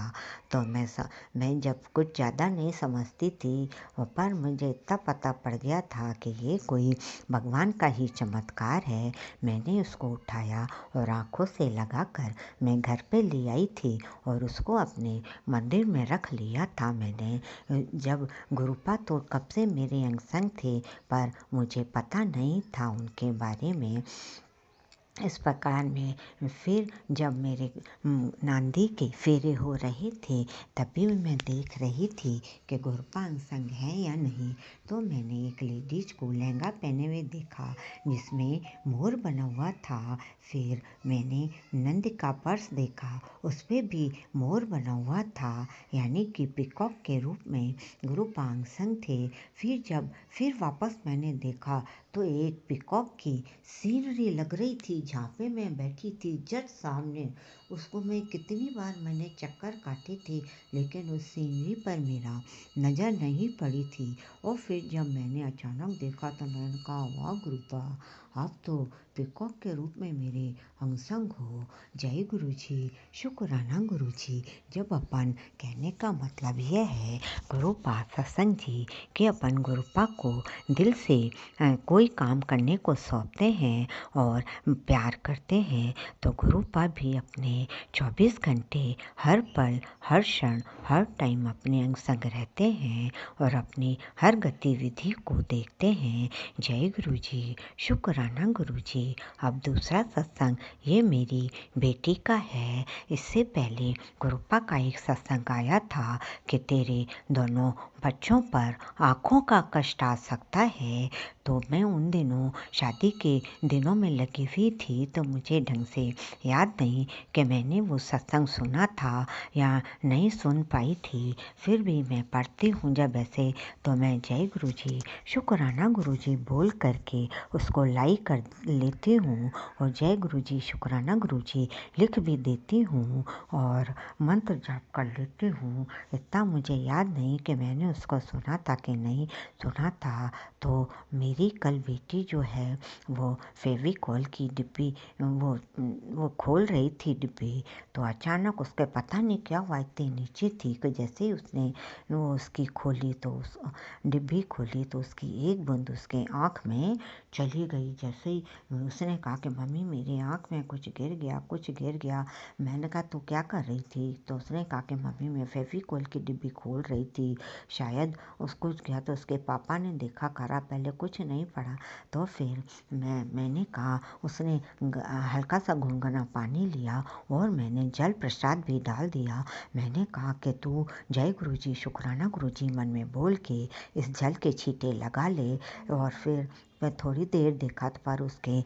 तो मैं जब कुछ ज़्यादा नहीं समझती थी, पर मुझे इतना पता पड़ गया था कि ये कोई भगवान का ही चमत्कार है। मैंने उसको उठाया और आँखों से लगाकर मैं घर पे ले आई थी और उसको अपने मंदिर में रख लिया था मैंने। जब गुरुपा तो कब से मेरे अंग संग थे, पर मुझे पता नहीं था उनके बारे में। इस प्रकार में फिर जब मेरे नांदी के फेरे हो रहे थे तभी मैं देख रही थी कि गुरुपा अंग संग है या नहीं। तो मैंने एक लेडीज को लहंगा पहने हुए देखा जिसमें मोर बना हुआ था। फिर मैंने नंद का पर्स देखा, उस पर भी मोर बना हुआ था, यानी कि पीकॉक के रूप में गुरुपा अंग संग थे। फिर वापस मैंने देखा तो एक पीकॉक की सीनरी लग रही थी जहाँ पे मैं बैठी थी जस्ट सामने। उसको मैं कितनी बार मैंने चक्कर काटे थे लेकिन उस सीनरी पर मेरा नज़र नहीं पड़ी थी। और फिर जब मैंने अचानक देखा तो मैंने कहा, वाह गुरुपा, आप तो पीकॉक के रूप में मेरे अंग संग हो। जय गुरुजी, शुक्राना गुरुजी। जब अपन कहने का मतलब यह है गुरुपा सत्संग जी कि अपन गुरुपा को दिल से कोई काम करने को सौंपते हैं और प्यार करते हैं तो गुरुपा भी अपने 24 घंटे हर पल हर क्षण हर टाइम अपने अंग संग रहते हैं और अपनी हर गतिविधि को देखते हैं। जय गुरुजी, शुक्राना गुरुजी। अब दूसरा सत्संग ये मेरी बेटी का है। इससे पहले गुरुपा का एक सत्संग आया था कि तेरे दोनों बच्चों पर आँखों का कष्ट आ सकता है। तो मैं उन दिनों शादी के दिनों में लगी हुई थी तो मुझे ढंग से याद नहीं कि मैंने वो सत्संग सुना था या नहीं सुन पाई थी। फिर भी मैं पढ़ती हूँ जब ऐसे तो मैं जय गुरुजी, शुक्राना गुरुजी बोल करके उसको लाइक कर लेती हूँ और जय गुरुजी, शुक्राना गुरुजी लिख भी देती हूँ और मंत्र जाप कर लेती हूँ। इतना मुझे याद नहीं कि मैंने उसको सुना था कि नहीं सुना था। तो मेरी कल बेटी जो है वो फेविकॉल की डिब्बी वो खोल रही थी डिब्बी, तो अचानक उसके पता नहीं क्या हुआ, इतनी नीचे थी कि जैसे ही उसने वो उसकी खोली तो उस डिब्बी खोली तो उसकी एक बूंद उसके आँख में चली गई। जैसे ही उसने कहा कि मम्मी मेरी आँख में कुछ गिर गया। मैंने कहा तू क्या कर रही थी? तो उसने कहा कि मम्मी मैं फेविकॉल की डिब्बी खोल रही थी, शायद उसको गया। तो उसके पापा ने देखा करा, पहले कुछ नहीं पड़ा। तो फिर मैंने कहा, उसने हल्का सा गुनगुना पानी लिया और मैंने जल प्रसाद भी डाल दिया। मैंने कहा कि तू जय गुरुजी, शुक्राना गुरुजी मन में बोल के इस जल के छींटे लगा ले और फिर मैं थोड़ी देर देखा तो पर उसके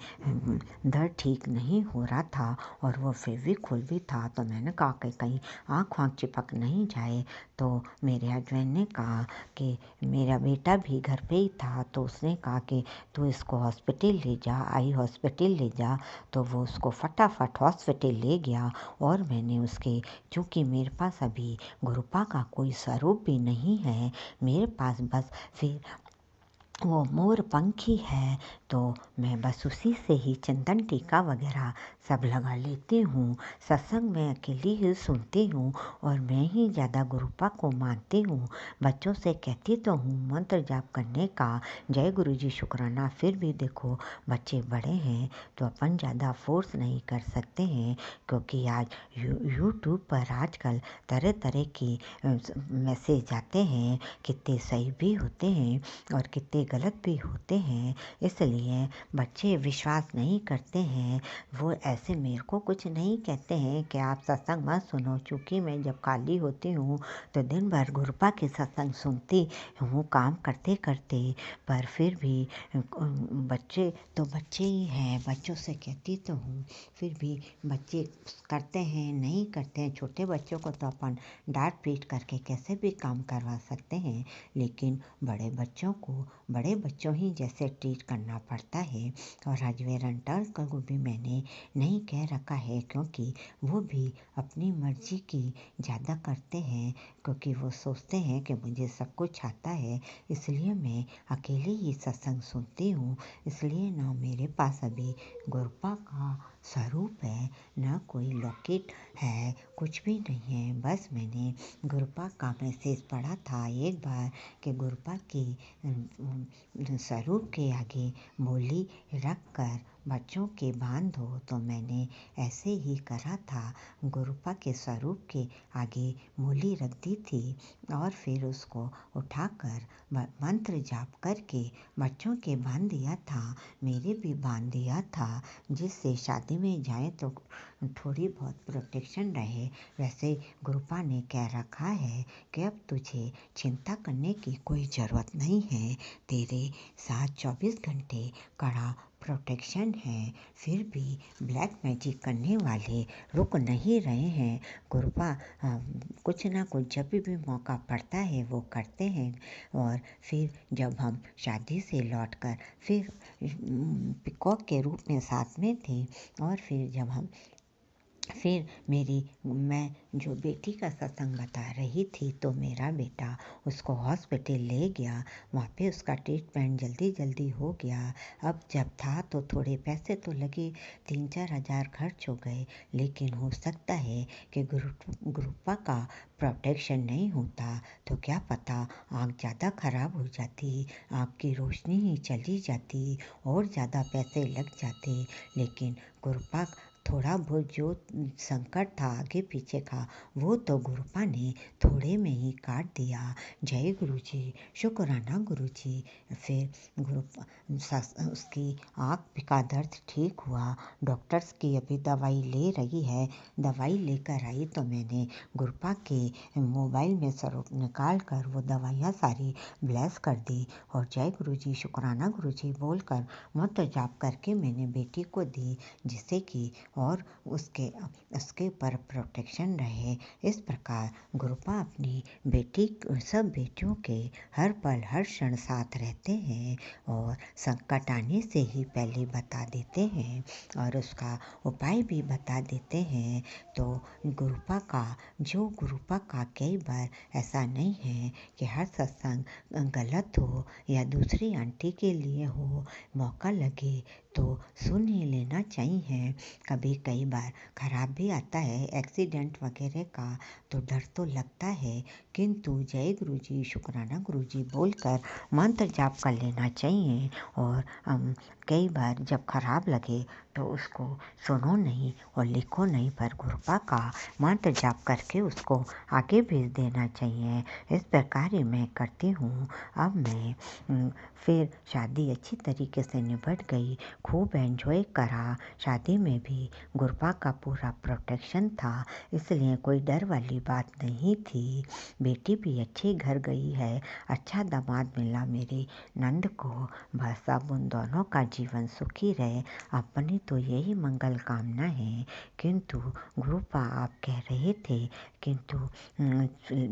दर्द ठीक नहीं हो रहा था और वो फेविकोल भी था। तो मैंने कहा कि कहीं आँख वाँख चिपक नहीं जाए। तो मेरे हस्बैंड ने कहा कि मेरा बेटा भी घर पे ही था, तो उसने कहा कि तू इसको हॉस्पिटल ले जा, आई हॉस्पिटल ले जा। तो वो उसको फटाफट हॉस्पिटल ले गया और मैंने उसके, चूँकि मेरे पास अभी गुरुपा का कोई स्वरूप भी नहीं है, मेरे पास बस फिर वो मोर पंखी है, तो मैं बस उसी से ही चंदन टीका वगैरह सब लगा लेती हूँ। सत्संग में अकेली ही सुनती हूँ और मैं ही ज़्यादा गुरुपा को मानती हूँ। बच्चों से कहती तो हूँ मंत्र जाप करने का, जय गुरु जी शुक्राना, फिर भी देखो बच्चे बड़े हैं तो अपन ज़्यादा फोर्स नहीं कर सकते हैं, क्योंकि आज यूट्यूब पर आजकल तरह तरह की मैसेज आते हैं, कितने सही भी होते हैं और कितने गलत भी होते हैं। इसलिए बच्चे विश्वास नहीं करते हैं। वो ऐसे मेरे को कुछ नहीं कहते हैं कि आप सत्संग मत सुनो, चूँकि मैं जब खाली होती हूँ तो दिन भर गुरुपा के सत्संग सुनती हूँ काम करते करते। पर फिर भी बच्चे तो बच्चे ही हैं, बच्चों से कहती तो हूँ, फिर भी बच्चे करते हैं नहीं करते हैं। छोटे बच्चों को तो अपन डांट पीट करके कैसे भी काम करवा सकते हैं, लेकिन बड़े बच्चों को बड़े बच्चों ही जैसे ट्रीट करना पड़ता है। और आज वेरेंटल्स को भी मैंने नहीं कह रखा है, क्योंकि वो भी अपनी मर्जी की ज़्यादा करते हैं, क्योंकि वो सोचते हैं कि मुझे सब कुछ आता है। इसलिए मैं अकेले ही सत्संग सुनती हूँ। इसलिए ना मेरे पास अभी गुरुपा का स्वरूप है, ना कोई लॉकेट है, कुछ भी नहीं है। बस मैंने गुरुपा का मैसेज पढ़ा था एक बार कि गुरुपा के स्वरूप के आगे मूली रख कर बच्चों के बांध दो, तो मैंने ऐसे ही करा था। गुरुपा के स्वरूप के आगे मूली रख दी थी और फिर उसको उठाकर मंत्र जाप करके बच्चों के बांध दिया था, मेरे भी बांध दिया था, जिससे शादी में जाए तो थोड़ी बहुत प्रोटेक्शन रहे। वैसे गुरुपा ने कह रखा है कि अब तुझे चिंता करने की कोई ज़रूरत नहीं है, तेरे साथ 24 घंटे कड़ा प्रोटेक्शन है। फिर भी ब्लैक मैजिक करने वाले रुक नहीं रहे हैं। गुरुपा कुछ ना कुछ जब भी मौका पड़ता है वो करते हैं। और फिर जब हम शादी से लौटकर फिर पिकॉक के रूप में साथ में थे, और फिर मैं जो बेटी का सत्संग बता रही थी, तो मेरा बेटा उसको हॉस्पिटल ले गया। वहाँ पे उसका ट्रीटमेंट जल्दी जल्दी हो गया। अब जब था तो थोड़े पैसे तो लगे, 3-4 हज़ार खर्च हो गए, लेकिन हो सकता है कि गुरुपा का प्रोटेक्शन नहीं होता तो क्या पता आँख ज़्यादा ख़राब हो जाती, आँख की रोशनी ही चली जाती और ज़्यादा पैसे लग जाते। लेकिन गुरुपा थोड़ा बहुत जो संकट था आगे पीछे का, वो तो गुरुपा ने थोड़े में ही काट दिया। जय गुरु जी, शुक्राना गुरु जी। फिर गुरुपा उसकी आँख का दर्द ठीक हुआ, डॉक्टर्स की अभी दवाई ले रही है। दवाई लेकर आई तो मैंने गुरुपा के मोबाइल में स्वरूप निकाल कर वो दवाइयाँ सारी ब्लेस कर दी और जय गुरु जी शुक्राना गुरु जी बोलकर मंत्र जाप करके मैंने बेटी को दी, जिससे कि और उसके ऊपर प्रोटेक्शन रहे। इस प्रकार गुरुपा अपनी बेटी, सब बेटियों के हर पल हर क्षण साथ रहते हैं और संकट आने से ही पहले बता देते हैं और उसका उपाय भी बता देते हैं। तो गुरुपा का कई बार ऐसा नहीं है कि हर सत्संग गलत हो या दूसरी आंटी के लिए हो, मौका लगे तो सुन ही लेना चाहिए। कई बार खराब भी आता है एक्सीडेंट वगैरह का, तो डर तो लगता है, किंतु जय गुरु जी शुक्राना गुरु जी बोलकर मंत्र जाप कर लेना चाहिए। और कई बार जब खराब लगे तो उसको सुनो नहीं और लिखो नहीं, पर गुरुपा का मंत्र जाप करके उसको आगे भेज देना चाहिए। इस प्रकार ही मैं करती हूँ। अब मैं फिर शादी अच्छी तरीके से निपट गई, खूब एंजॉय करा। शादी में भी गुरपा का पूरा प्रोटेक्शन था, इसलिए कोई डर वाली बात नहीं थी। बेटी भी अच्छे घर गई है, अच्छा दामाद मिला मेरी नंद को। बस अब उन दोनों का जीवन सुखी रहे, अपनी तो यही मंगल कामना है। किंतु गुरुपा आप कह रहे थे, किंतु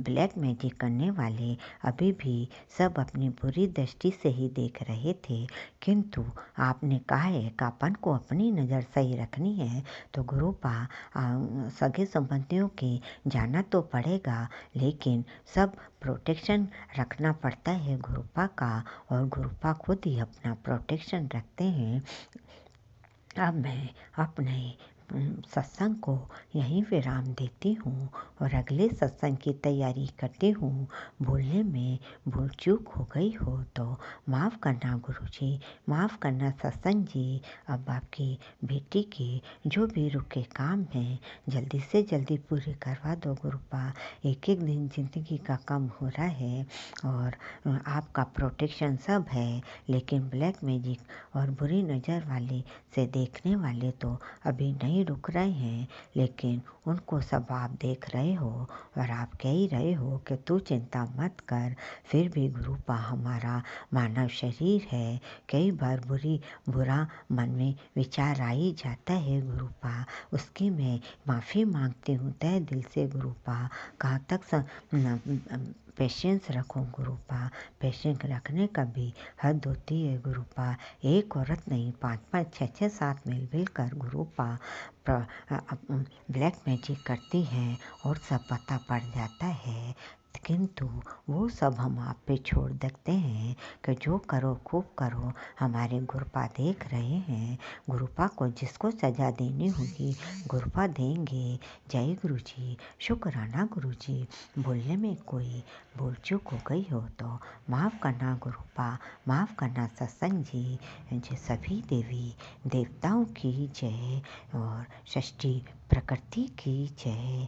ब्लैक मैजिक करने वाले अभी भी सब अपनी बुरी दृष्टि से ही देख रहे थे। किंतु आपने कहा है कि अपन को अपनी नज़र सही रखनी है, तो गुरुपा सगे संबंधियों के जाना तो पड़ेगा, लेकिन सब प्रोटेक्शन रखना पड़ता है गुरुपा का, और गुरुपा खुद ही अपना प्रोटेक्शन रखते हैं। अब मैं अपने सत्संग को यहीं विराम देती हूँ और अगले सत्संग की तैयारी करती हूँ। बोलने में भूल चूक हो गई हो तो माफ़ करना गुरुजी, माफ़ करना सत्संग जी। अब आपकी बेटी के जो भी रुके काम हैं जल्दी से जल्दी पूरे करवा दो गुरुपा। एक एक दिन ज़िंदगी का कम हो रहा है और आपका प्रोटेक्शन सब है, लेकिन ब्लैक मैजिक और बुरी नज़र वाले से देखने वाले तो अभी नहीं रुक रहे हैं, लेकिन उनको सब आप देख रहे हो और आप कह ही रहे हो कि तू चिंता मत कर। फिर भी गुरुपा हमारा मानव शरीर है, कई बार बुरा मन में विचार आ ही जाता है गुरुपा, उसकी मैं माफ़ी मांगती हूँ तहे दिल से गुरुपा। कहाँ तक पेशेंस रखो गुरुपा, पेशेंस रखने का भी हद होती है गुरुपा। एक औरत नहीं, 5-5, 6-6, 7 मिल कर गुरुपा ब्लैक मैजिक करती हैं और सब पता पड़ जाता है। किंतु वो सब हम आप पे छोड़ देते हैं कि जो करो खूब करो, हमारे गुरुपा देख रहे हैं। गुरुपा को जिसको सज़ा देनी होगी गुरुपा देंगे। जय गुरु जी, शुक्राना गुरु जी। बोलने में कोई भूल चूक हो गई हो तो माफ़ करना गुरुपा, माफ़ करना सत्संग जी। जो सभी देवी देवताओं की जय और षष्ठी प्रकृति की जय।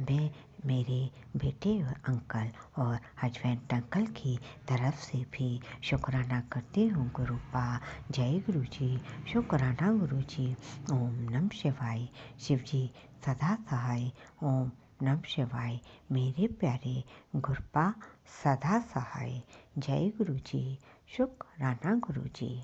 मैं मेरे बेटे और अंकल और हस्बैंड अंकल की तरफ से भी शुक्राना करती हूँ गुरुपा। जय गुरु जी, शुक्राना गुरु जी। ओम नमः शिवाय। शिव जी सदा सहाय। ओम नमः शिवाय। मेरे प्यारे गुरुपा सदा सहाय। जय गुरु जी, शुक्राना गुरु जी।